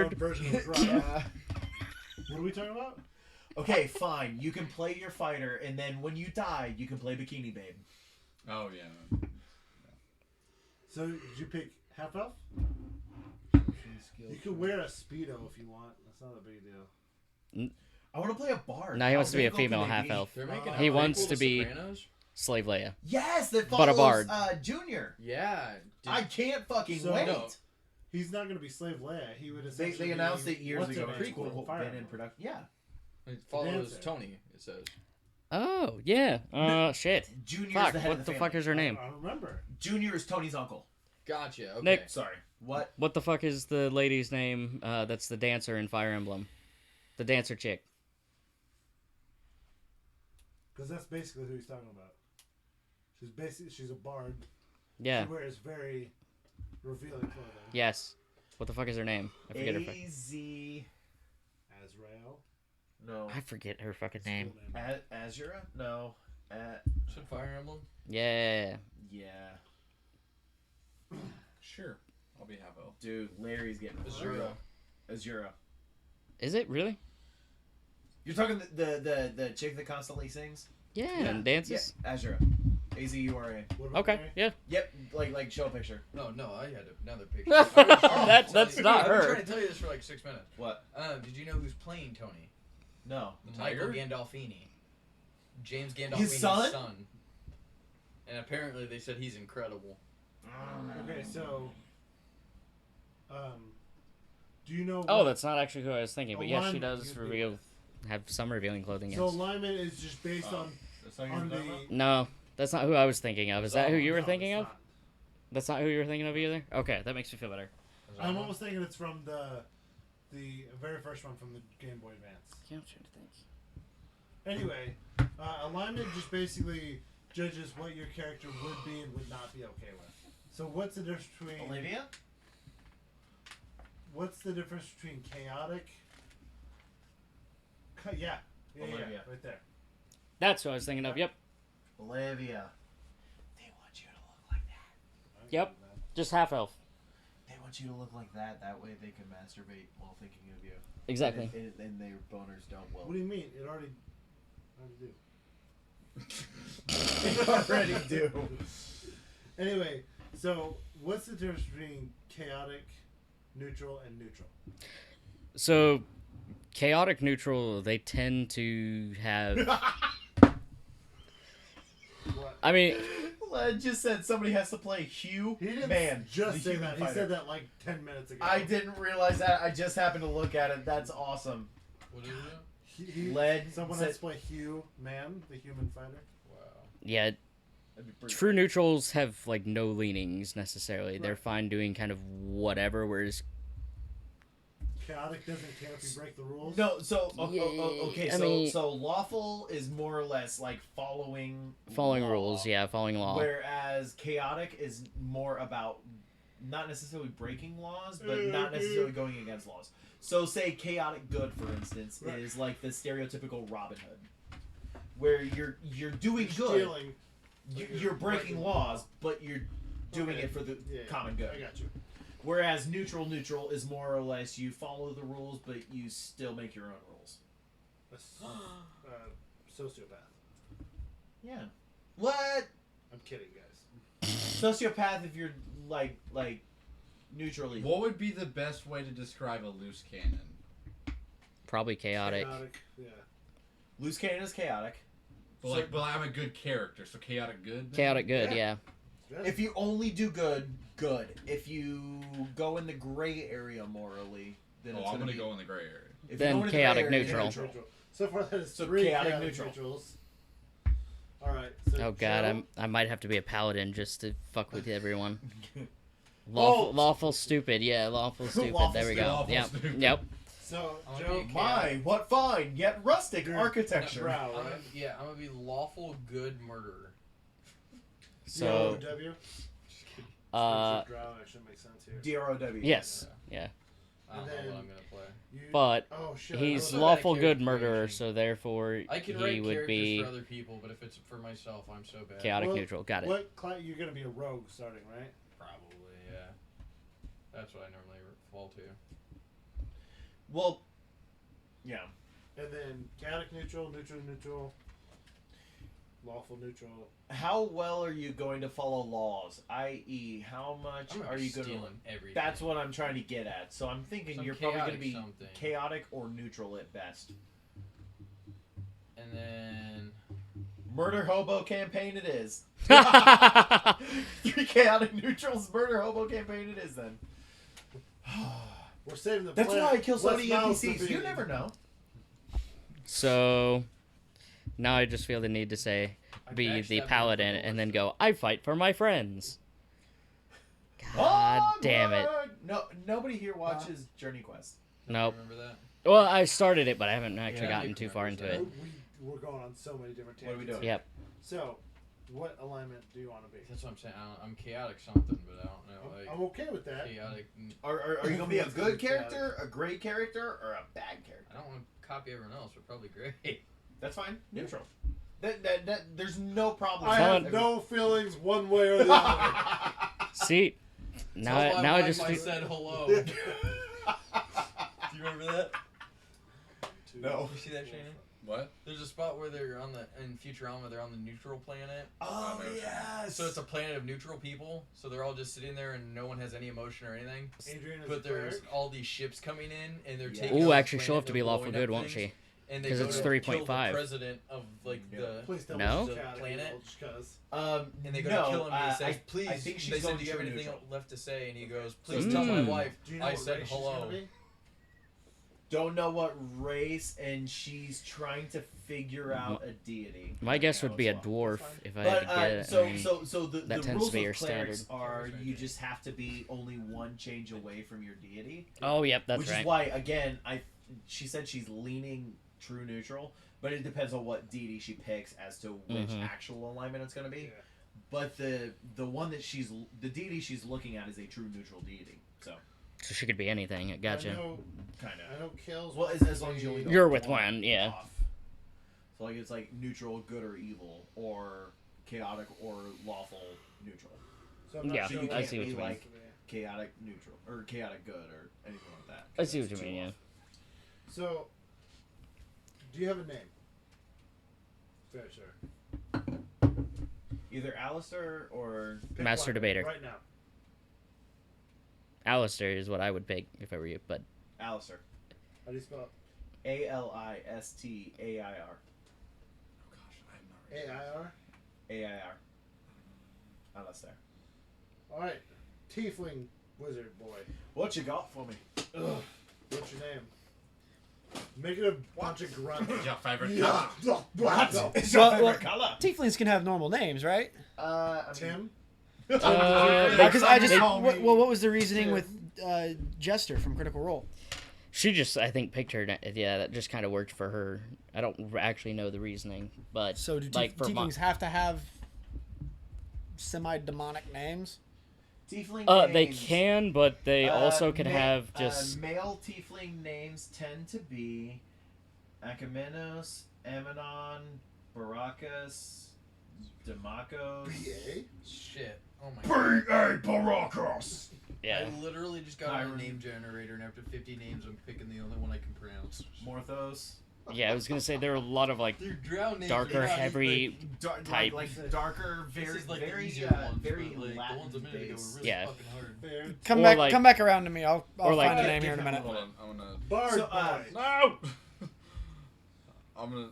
broadsword. version of Rock. What are we talking about? Okay, fine. You can play your fighter, and then when you die, you can play Bikini Babe. Oh yeah. So did you pick half elf? You could wear a speedo if you want. That's not a big deal. I want to play a bard. No, he How wants to be a difficult can female they half be? elf. They're making He a wants prequel to be- Sopranos? Slave Leia. Yes, that But a follows bard. Junior. Yeah. I can't fucking So- wait. No. He's not going to be slave Leia. He would They, essentially they announced be it years what's ago. her It's name cool, from Fire been in Emblem. production. Yeah. It follows Dancer. Tony, it says. Oh yeah. Shit. Junior's Fuck. the head What of the the fuck family. is her name? I don't remember. Junior is Tony's uncle. Gotcha. Okay. Nick. Sorry. What? What the fuck is the lady's name? That's the dancer in Fire Emblem. The dancer chick. Because that's basically who he's talking about. She's a bard. Yeah. She wears very revealing clothing. Yes. What the fuck is her name? I forget her. A-Z... Azrael. No. I forget her fucking That's a name. cool name. Azura? No. Should Fire Emblem? Yeah. Yeah. Sure. I'll be half elf. Dude, Larry's getting Azura. Azura. Is it really? You're talking the chick that constantly sings? Yeah. Yeah. And dances. Yeah, Azura. A-Z-U-R-A. What about Okay. Mary? Yeah. Yep, like show a picture. No, I had another picture. That's not I've been her. trying to tell you this for like 6 minutes. What? Did you know who's playing Tony? No. Michael Tiger? Gandolfini. James Gandolfini's son? And apparently they said he's incredible. Okay, so. Do you know? Oh, what- that's not actually who I was thinking, but yes, she Alignment does you'd be reveal, with. have some revealing clothing. So Yes. alignment is just based on That's not on the. No, that's not who I was thinking of. Is that who you were No, thinking it's of? not. That's not who you were thinking of either. Okay, that makes me feel better. I'm almost thinking it's from the very first one from the Game Boy Advance. Yeah, I'm trying to think. Anyway, alignment just basically judges what your character would be and would not be okay with. So what's the difference between Olivia? what's the difference between chaotic? Yeah, Olivia. right there. That's who I was thinking of. Yep. Olivia. They want you to look like that. Yep. Just half elf. They want you to look like that. That way they can masturbate while thinking of you. Exactly. And their boners don't What will. do you mean? It already do. They already do. Anyway, so what's the difference between chaotic, neutral, and neutral? So, chaotic neutral, they tend to have. What? I mean, Led just said somebody has to play Hugh. He didn't Man, just the say human that. fighter. He said that like 10 minutes ago. I didn't realize that. I just happened to look at it. That's awesome. What is it? Led Someone said- has to play Hugh Man, the human fighter. Wow. yeah, That'd be pretty true neutrals have like no leanings necessarily. They're Right. fine doing kind of whatever, whereas Chaotic doesn't care if you break the rules. No, so okay, I so mean- so lawful is more or less like following law, rules, yeah, following law. Whereas chaotic is more about not necessarily breaking laws, but not necessarily going against laws. So say chaotic good, for instance, Right. is like the stereotypical Robin Hood, where you're doing You're good, stealing. you're breaking laws, but you're doing Okay. it for the Yeah, common good. I got you. Whereas neutral is more or less you follow the rules, but you still make your own rules. Sociopath. Yeah. What? I'm kidding, guys. Sociopath if you're like neutrally. What would be the best way to describe a loose cannon? Probably chaotic. Yeah. Loose cannon is chaotic. But I'm a good character, so chaotic good. then? Chaotic good, Yeah. yeah. If you only do good. If you go in the gray area morally, then it's I'm gonna be, go in the gray area. if you Then go in the gray chaotic area, neutral. neutral. So far, that is So 3 chaotic chaotic neutral. neutrals. All right. So Oh god, Joe, I might have to be a paladin just to fuck with everyone. Oh. Lawful stupid, yeah, lawful stupid. Lawful There we stupid, go. lawful Yep. stupid. Yep. So I'm gonna Joe, be a My, what fine yet rustic You're- architecture. Drow, I'm right? gonna, I'm gonna be lawful good murderer. So, DROW. uh, Drow actually makes sense here. DROW. yes, yeah. I don't And know then what I'm gonna play. But oh shit, he's know that lawful character good murderer, creation. so therefore I can he write would characters be for other people, but if it's for myself, I'm so bad. chaotic Well, neutral. Got it. What class you're gonna be a rogue starting, right? Probably, yeah. That's what I normally fall to. Well, yeah. And then chaotic neutral, neutral, lawful neutral. How well are you going to follow laws? I.e., how much I'm gonna are be you going to? stealing everything. That's what I'm trying to get at. So I'm thinking Some you're probably going to chaotic be something. chaotic or neutral at best. And then Murder hobo campaign it is. 3 chaotic neutrals, murder hobo campaign it is then. We're saving the That's planet. why I kill so Less many mouths to NPCs. You feed. never know. So now I just feel the need to say I be the backstabbed paladin him and then go, I fight for my friends. God damn it. Onward! No, nobody here watches Journey Quest. Nope. Remember that? Well, I started it, but I haven't actually Yeah, gotten you too can far into remember it. We're going on so many different What are we tangents. doing? Yep. So, what alignment do you want to be? That's what I'm saying. I'm chaotic something, but I don't know. Like I'm okay with that. chaotic. Are you going to be a It's good gonna be character, a great character, or a bad I character? don't want to copy everyone else, but probably great. That's fine. Neutral. There's no problem. I Someone- have no feelings one way or the other. See, now I just I feel, said hello. Do you remember that? No. You see that, Shannon? What? There's a spot where they're on the in Futurama. They're on the neutral planet. Oh, yes. So it's a planet of neutral people. So they're all just sitting there and no one has any emotion or anything. Adrian is But a there's cleric. all these ships coming in and they're Yeah. taking. ooh, out the actually, she'll planet, have to be they're lawful blowing up good, won't things, she? And they 'Cause go it's to 3.5. kill the president of like No. the. Please don't No? use The chaotic planet? evil, just 'cause. And they go no, to kill him and he says, I "Please." think she's they said, going "Do you have true anything neutral. left to say?" And he goes, So "Please it's tell my Mm. wife." Do you know I what said race she's hello. gonna be? Don't know what race, and she's trying to figure out a deity. My guess Right would be a now as well. dwarf Fine. if I But had to get it. so I mean, the that tends rules to be of your clerics standard. are That's you right. just have to be only one change away from your deity. oh, yep, that's which right. is why again she said she's leaning true neutral, but it depends on what deity she picks as to which Mhm. actual alignment it's going to be. Yeah. But the one that the deity she's looking at is a true neutral deity. So So she could be anything. I Gotcha. know, kind I of. know kills. Well, as long as you only go You're with one, yeah. off. So like it's like neutral, good or evil, or chaotic or lawful neutral. So I'm not Yeah, So sure you I can't see what be you mean. like chaotic neutral or chaotic good or anything like that. I see what That's you too mean, yeah. off. So, do you have a name? Fair, sir. Either Alistair or Pick Master one Debater. Right now. Alistair is what I would pick if I were you, but Alistair. How do you spell ALISTAIR. Oh gosh, I'm not ready. AIR? AIR. Alistair. Alright. Tiefling wizard boy. What you got for me? Ugh. What's your name? Make it a bunch of grunts. Your favorite Yeah. What? It's Well, your favorite well- color. Tieflings can have normal names, right? I mean, Tim? Because I just call me- what was the reasoning Tim. with Jester from Critical Role? she just, I think, picked her. Yeah, that just kind of worked for her. I don't actually know the reasoning, but So do like for Tieflings have to have semi-demonic names? Tiefling they names. can, but they also can ma- have just male tiefling names tend to be Achamenos, Amanon, Baracus, Demacos. BA? Shit. Oh my god. B.A. Baracus. yeah. I literally just got Byron. a name generator, and after 50 names, I'm picking the only one I can pronounce. Morthos. Yeah, I was gonna say there are a lot of like Dude, drown names. darker, are not heavy. Like, Type. darker, This very, is like very, the easier ones, very but, like, Latin the ones a minute ago were based. really Yeah. fucking hard. Fair. Come back around to me. I'll or like- find a Yeah, name here in a different minute. Hold on, I'm gonna. Bard So, boy. No. I'm gonna.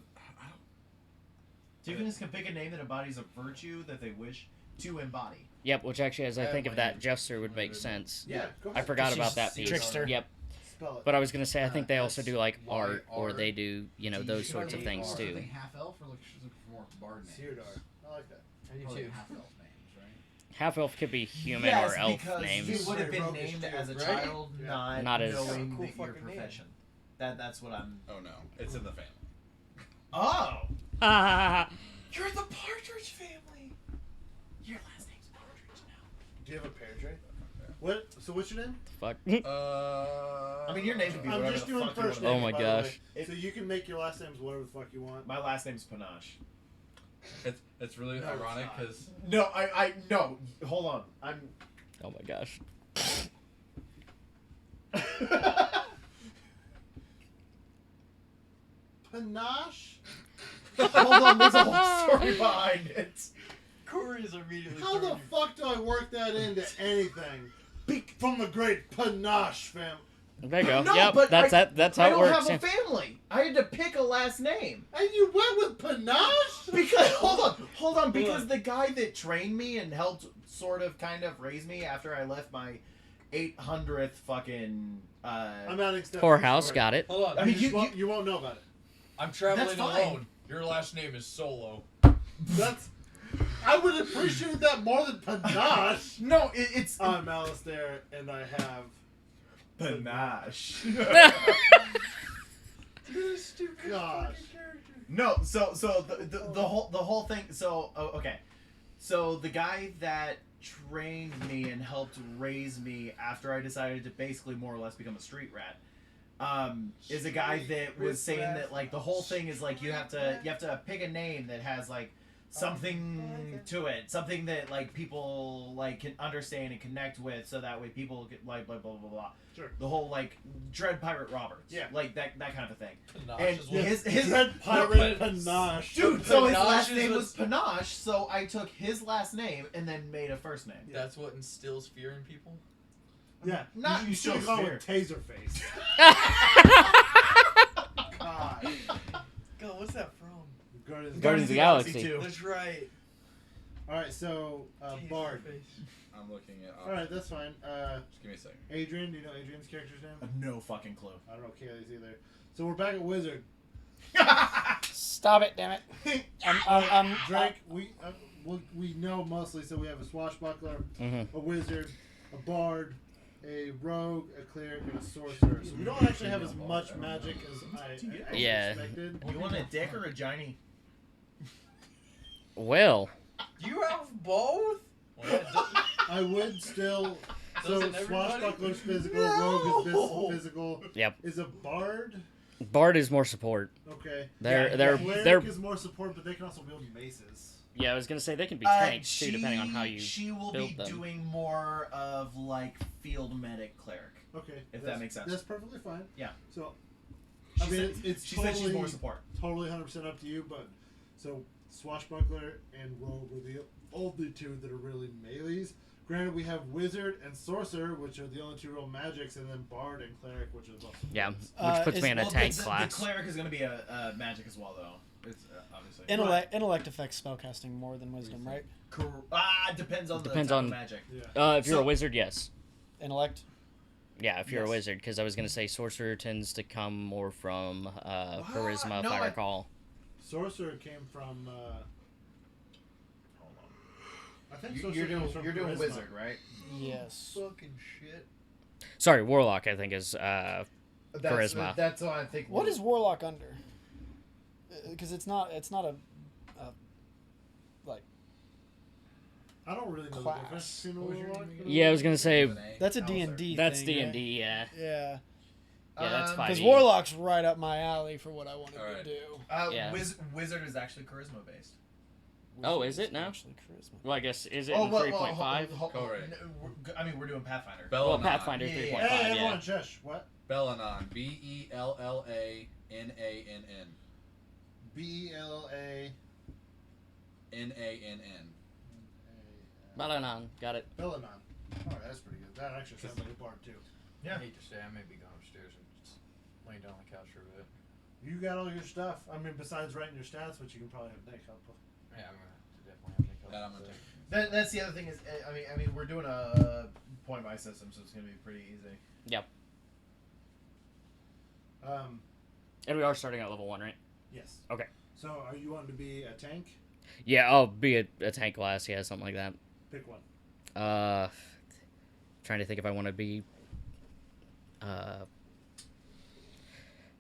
Tieflings can pick a name that embodies a virtue that they wish to embody. Yep, which actually, as I I think have of my that, name. Jester would make Good. sense. Yeah, go I ahead. forgot She's about that piece. trickster. Yep, Spell it. but I was gonna say I think they also do like SYR. art, or they do those sorts of things too. Half elf or like she's looking for more bard names? Seerdar. I like that. I do Probably too. half elf names, right? Half elf could be human Yes, or elf because names. you would have Very been roguish named too, as a right? child, Yeah. Not as- knowing Cool that your fucking name. profession. That's what I'm. Oh no, it's in the family. Oh, Ah, you're the Partridge family. Your last name's Partridge now. Do you have a pear tree? What? So what's your name? Fuck. I mean, your name could be I'm whatever just the doing fuck you first want. Oh names. my by the gosh. way. So you can make your last names whatever the fuck you want. My last name's Panache. It's really No, it's ironic not. because No, I no. Hold on. I'm. Oh my gosh. Panache? Hold on. There's a whole story behind it. Corey's immediately. How the fuck do I work that into anything? From the great Panache family. There you go. No, yep, but that's I- that. That's I how it don't works. have a family. I had to pick a last name. And you went with Panache? Because hold on, because the guy that trained me and helped sort of kind of raise me after I left my 800th fucking I'm adding stuff. Poor to the house story. got it. Hold on. I mean, You won't know about it. I'm traveling That's fine. alone. Your last name is Solo. That's. I would appreciate that more than Panache. No, it's I'm Alistair, and I have. Panache. Gosh. No, so the whole thing. So okay, so the guy that trained me and helped raise me after I decided to basically more or less become a street rat, is a guy that was saying that like the whole thing is like you have to pick a name that has like something to it, something that like people like can understand and connect with, so that way people get like blah blah blah blah. Sure. The whole like Dread Pirate Roberts, Yeah. like that kind of a thing. Panache And is what- his Red Pirate Panache. dude, so his Panache last is name what's- was Panache, so I took his last name and then made a first name. That's what instills fear in people. Yeah. Not you should have so gone with Taserface. God. God, what's that from? Guardians of the Galaxy. 2. That's right. Alright, so, Bard. I'm looking at. Alright, that's fine. Just give me a second. Adrian, do you know Adrian's character's name? I have no fucking clue. I don't know Kaylee's either. So we're back at Wizard. Stop it, damn it. Drake, we know mostly, so we have a swashbuckler, Mm-hmm. a wizard, a bard, a rogue, a cleric, and a sorcerer. So we don't actually have as much magic as I Yeah. expected. You want a dick or a giny? Well, You have both? Well, I would still. So Doesn't everybody? swashbuckler's physical, rogue is physical. Yep. Is a bard Bard is more support. okay? They're Cleric is more support, but they can also wield maces. yeah. I was gonna say they can be tanks too, She- depending on how you. She will build be them. doing more of like field medic cleric. Okay, If that that's- makes sense. That's perfectly fine. Yeah. So She I mean, said, it's she totally, said she's more support. totally 100% up to you, but so swashbuckler and rogue are the only two that are really melees. Granted, we have wizard and sorcerer, which are the only two real magics, and then bard and cleric, which are both. Yeah, which Uh, puts is- me in a Well, tank the class. cleric is going to be a magic as well, though. It's obviously. Intellect affects spellcasting more than wisdom, right? Depends on Depends the type on- of magic. Yeah. If you're So- a wizard, yes. Intellect. Yeah, if you're Yes. a wizard, because I was gonna say sorcerer tends to come more from charisma, No, if I I- recall. Sorcerer came from. Hold I think on. sorcerer You're doing comes from charisma. wizard, right? Yes. fucking shit. Sorry, warlock. I think is Charisma. That's what I think. What is warlock under? Because it's not a like I don't really know Class. the difference between a What was your warlock name and a Yeah, I was wizard. gonna say that's a Alistair. D&D. that's thing, D right? and D. Yeah, Yeah, yeah, that's 5e. because warlock's right up my alley for what I wanted to Alright. do. Yeah. Wizard is actually charisma based. Oh, is it now? Actually, charisma. Well, I guess is it Oh, in well, 3.5? Correct. I mean, we're doing Pathfinder. Well, Bellanon. Pathfinder Yeah, 3.5. yeah, Hey, Yeah. everyone, shush. What? Bellanon. BELLANANN. BELLA. NANN. Balanan, got it. Bellanon. Alright, that's pretty good. That actually sounds like a bard, too. Yeah. I hate to say I may be going upstairs and just laying down on the couch for a bit. You got all your stuff. I mean, besides writing your stats, which you can probably have Nick help with. Yeah, I'm gonna definitely have to take That I'm gonna take. That's the other thing is, I mean, we're doing a point by system, so it's gonna be pretty easy. Yep. And we are starting at level 1, right? Yes. Okay. So, are you wanting to be a tank? Yeah, I'll be a tank class. Yeah, something like that. Pick one. Trying to think if I want to be.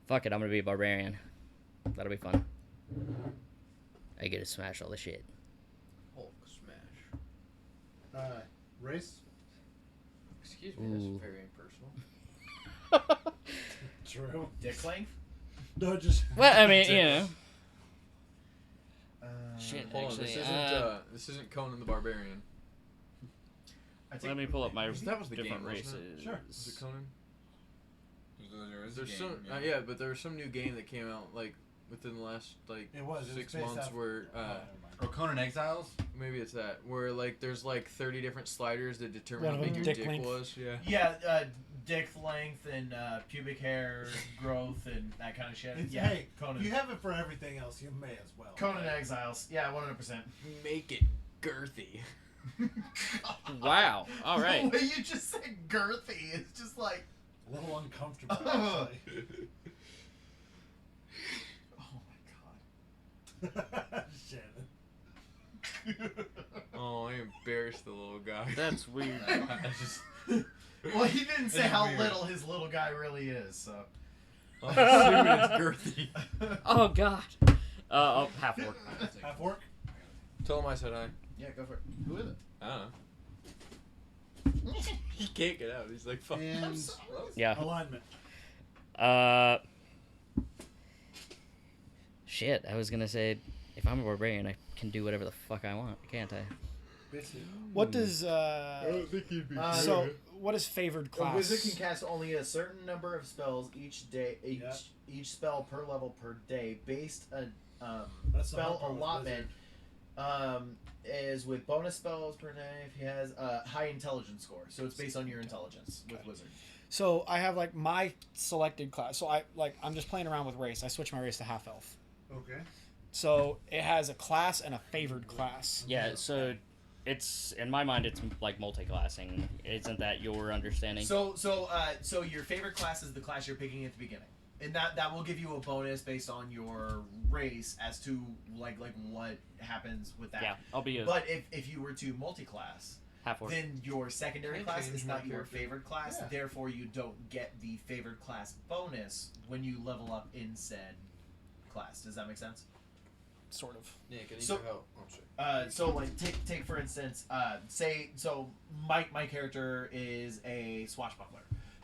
Fuck it, I'm gonna be a barbarian. That'll be fun. I get to smash all the shit. Hulk smash. Race? Excuse That's Ooh. very impersonal. True. Dick length. No, just. Well, I mean, you know. Shit, Hold on, actually. this isn't Conan the Barbarian. I think Let me pull up my That was the different game, wasn't it? races. Sure. Is it Conan? There is a There's game, some, yeah, but there was some new game that came out like within the last like It was 6 based months off- where Oh, never mind. Or Conan Exiles. maybe it's that where like there's like 30 different sliders that determine One how of big them your dick dick length. was. Yeah. Yeah, dick length and pubic hair growth and that kind of shit. It's, Yeah, hey, Conan. you have it for everything else. You may as well. Conan Exiles. Yeah, 100%. Make it girthy. Wow. All The right. way you just said girthy is just like, A little uncomfortable, Ugh. actually. oh my god. Shannon. Oh, I embarrassed the little guy. That's weird. It's just. Well, he didn't say It's how weird. little his little guy really is, so. I'm assuming it's girthy. Oh God. Oh, half orc. Half work? Tell him I said hi. Yeah, go for it. Who is it? I don't know. He can't get out. He's like, fuck. And Yeah. alignment. Shit. I was gonna say, if I'm a barbarian, I can do whatever the fuck I want, can't I? Basically. What does think he'd be. so what is favored A class? wizard can cast only a certain number of spells each day. Yeah. Each spell per level per day, based on That's the spell hard part with allotment. wizard. Is with bonus spells per day if he has a high intelligence score. So it's based on your intelligence with wizard. So I have like my selected class. So I'm just playing around with race. I switch my race to half elf. Okay. So it has a class and a favored class. Yeah. So, it's in my mind, it's like multi-classing. Isn't that your understanding? So your favorite class is the class you're picking at the beginning, and that will give you a bonus based on your race as to like what happens with that. Yeah. I'll be a But if you were to multi-class, half orc. then your secondary Can I class change is my not your character? favorite class. Yeah. Therefore, you don't get the favored class bonus when you level up in said class. Does that make sense? Sort of. Yeah, can you So- go help? Oh, shit. So like take for instance, say so my character is a swashbuckler,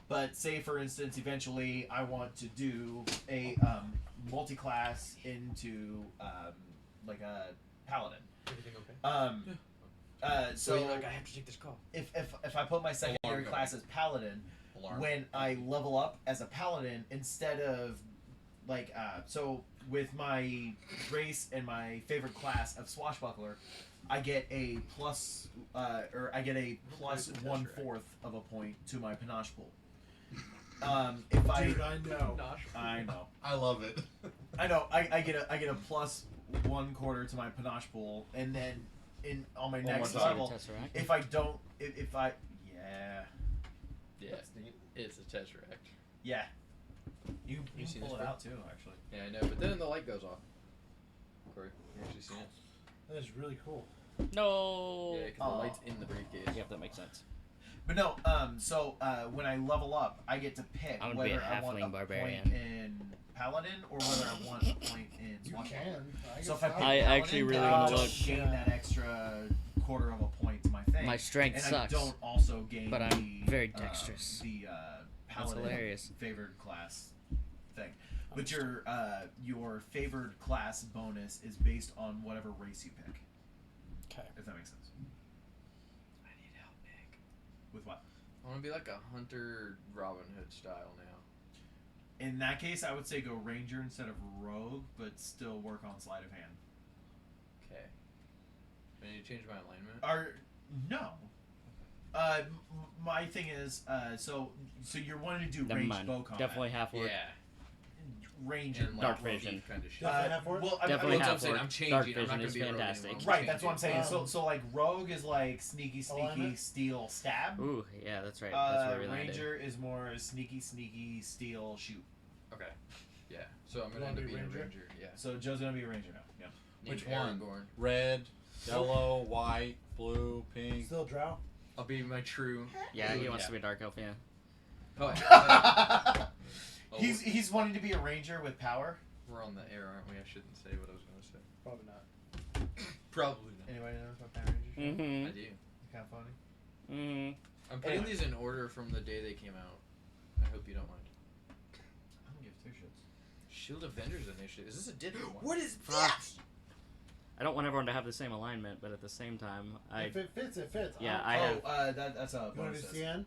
but say for instance eventually I want to do a multi-class into like a paladin. Everything okay? So you're like, I have to take this call. if I put my secondary Alarm class as paladin, Alarm. when I level up as a paladin, instead of like so with my race and my favorite class of swashbuckler, I get a plus or I get a plus 1/4 of a point to my panache pool. If Dude, I know I love it. I know I get a plus 1/4 to my panache pool, and then on my One next more time. level, Tesseract. if I don't if I yeah Yeah, it's a Tesseract. yeah you You can seen pull this, it bro? out too actually. Yeah, I know, but then the light goes off. Corey, you actually seen it? That is really cool. No. Yeah, because the light's in the briefcase. Yeah, that makes sense. But no, so when I level up, I get to pick I'm gonna be whether a I want a halfling barbarian. point in Paladin or whether I want a point in You Swashbuckler. can. So if I pick I Paladin, actually really then wanna I don't look. gain that extra 1/4 of a point to my thing. My strength and sucks. I don't also gain but I'm the, very dexterous. The That's Paladin hilarious. favored class thing. But your favored class bonus is based on whatever race you pick. Okay. If that makes sense. I need help, Nick. With what? I want to be like a Hunter Robin Hood style now. In that case, I would say go Ranger instead of Rogue, but still work on Sleight of Hand. Okay. I need to change my alignment. No. My thing is, so you're wanting to do Never ranged mind. bow combat. Definitely half orc. Yeah. Ranger. And Dark like vision. kind of shit. Definitely half orc? Well, Definitely That's what I'm half saying, orc. I'm changing. Dark I'm not vision gonna is be a rogue fantastic. anymore. I'm Right, that's what I'm changing. saying. So like Rogue is like sneaky, Alignment? steal, stab. Ooh, yeah, that's right. That's where we landed. Ranger is more sneaky, steal, shoot. Okay. Yeah. So I'm You gonna wanna end up be being a Ranger? Ranger. Yeah. So Joe's gonna be a Ranger now. Yeah. Named Which one? Aragorn. Red, yellow, white, blue, pink. Still drow? I'll be my true. Yeah, he Ooh, wants yeah. to be a dark elf. Yeah. Oh, yeah. Oh, He's wanting to be a Ranger with power. we're on the air, aren't we? I shouldn't say what I was gonna say. Probably not. Probably not. Anybody knows about Power Rangers? Mm-hmm. I do. Kind of funny. Mm. I'm putting Anyway. these in order from the day they came out. I hope you don't mind. I don't give two shits. Shield Avengers Initiative. Is this a different one? What is Fuck. I don't want everyone to have the same alignment, but at the same time, If it fits, it fits. Yeah, I don't- That's a You want to bonus. do CN?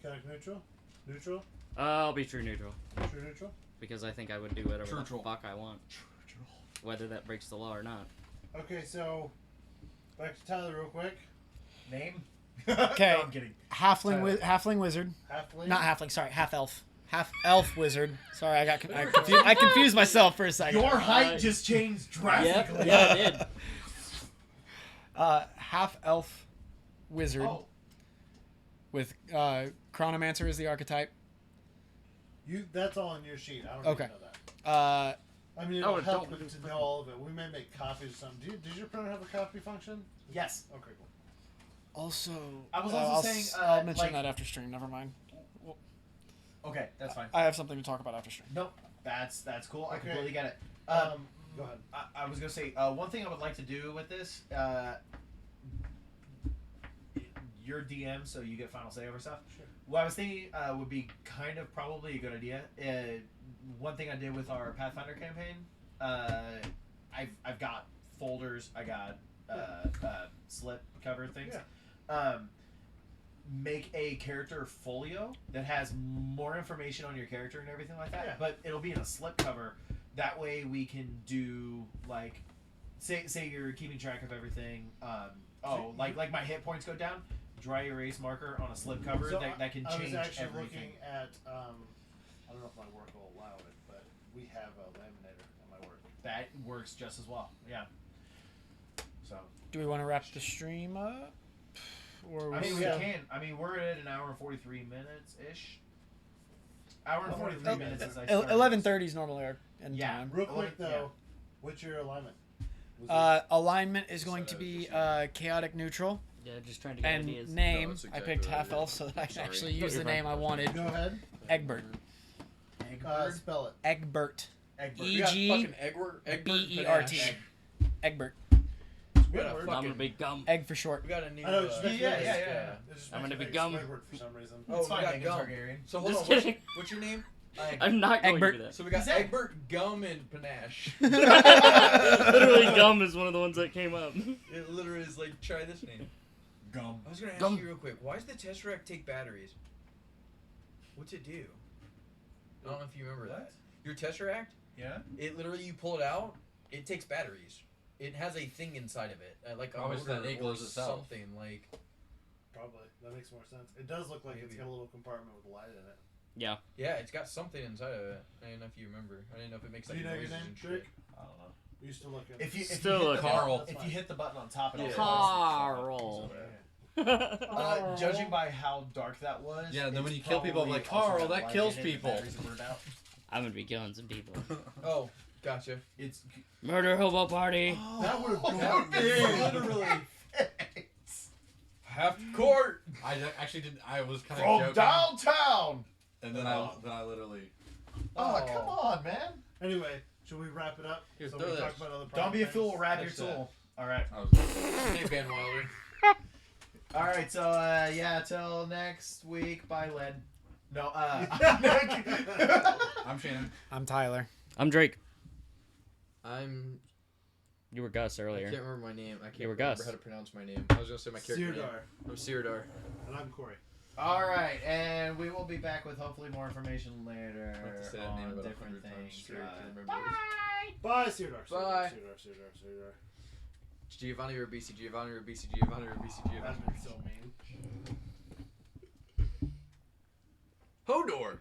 Chaotic neutral? Neutral? I'll be true neutral True neutral? because I think I would do whatever the Neutral. fuck I want, whether that breaks the law or not. Okay, so back to Tyler real quick. Name? Okay. No, I'm kidding. Halfling wizard. Halfling. Not halfling. Sorry, half elf. Half elf wizard. Sorry, I confused myself for a second. Your height just changed drastically. Yeah, it did. Half elf wizard Oh, with chronomancer as the archetype. That's all on your sheet. I don't Okay. even know that. I mean, Oh, it'll help don't- to know all of it. We may make copies or something. Does your printer have a copy function? yes. Okay, cool. Also, I was also saying, I'll mention like- that after stream. Never mind. Okay, that's fine. I have something to talk about after stream. Nope, that's cool. I Okay. completely get it. Go ahead. I was gonna say one thing I would like to do with this. Your DM, so you get final say over stuff. Sure. What I was thinking would be kind of probably a good idea. One thing I did with our Pathfinder campaign, I've got folders. I got slip cover things. Yeah. Make a character folio that has more information on your character and everything like that. Yeah. But it'll be in a slip cover. That way we can do like, say you're keeping track of everything. Like my hit points go down. Dry erase marker on a slip cover So that can I was change actually everything. looking at, I don't know if my work will allow it, but we have a laminator at my work. That works just as well. Yeah. So Do we want to wrap the stream up? Or I mean, we Yeah. can. I mean, we're at an hour and 43 minutes ish. Hour and 43 Oh, minutes as I started. 11:30 is normally our end Yeah. time. Real quick, Yeah. though, what's your alignment? Was Alignment is going So to be just- chaotic neutral, Yeah, just trying to get and ideas. name. No, that's I exactly picked what I half did. elf so that I can Sorry. actually No, use the you're name I wanted. Go ahead. Egbert. Egbert. Spell it. Egbert. Egbert. E- We got EG fucking Egbert B-E-R-T. Panache. Egbert. We got a Word. I'm gonna fucking. be gum. Egg for short. We got a new. I know what you meant. yeah. It just I'm makes gonna be it gum. Squidward for some reason. Oh, It's we fine, got Megan gum. Targaryen. So hold Just on. What's, kidding. what's your name? I'm not going Egbert. to do that. So we got He's Egg. Egbert, Gum, and Panache. Literally, gum is one of the ones that came up. It literally is like, try this name. Gum. I was gonna ask Gum. you real quick. Why does the Tesseract take batteries? What's it do? I don't know if you remember that. Your Tesseract, Yeah. it literally you pull it out, it takes batteries. It has a thing inside of it, like a Obviously that motor it or glows itself. something like. Probably. That makes more sense. It does look like it's Maybe. got a little compartment with light in it. Yeah. Yeah, it's got something inside of it. I didn't know if you remember. I didn't know if it makes Do like you know your noises name, and shit. Drake? I don't know. We used to look at If you Still hit a the Carl. button, if you hit the button on top, it Yeah. also Carl. Judging by how dark that was, Yeah, then when it's you kill people, I'm probably like, also Carl, got that light kills in it, the people. batteries are burned out. I'm gonna be killing some people. Oh, gotcha. It's Murder hobo party. That would have that been literally Half court. I actually did. I was kind of from joking, downtown. and then I literally. Oh, come on, man! Anyway, should we wrap it up? Here, so throw we can this. talk about other Don't be a projects? fool, wrap your Catch that. tool. All right, I was. Hey, Van Wilder. all right. So yeah, till next week. Bye, Len. No, I'm Shannon. I'm Tyler. I'm Drake. I'm. You were Gus I earlier. can't remember my name. I can't You were remember Gus. how to pronounce my name. I was gonna say my character name. Sirdar. I'm Sirdar. And I'm Corey. all right, and we will be back with hopefully more information later I have to say that name on about different 100 times things. straight to remember it. Bye, Sirdar. Bye. Sirdar. Giovanni Ribisi, Giovanni Ribisi, Giovanni Ribisi, That's Giovanni been Ribisi. so mean. Hodor!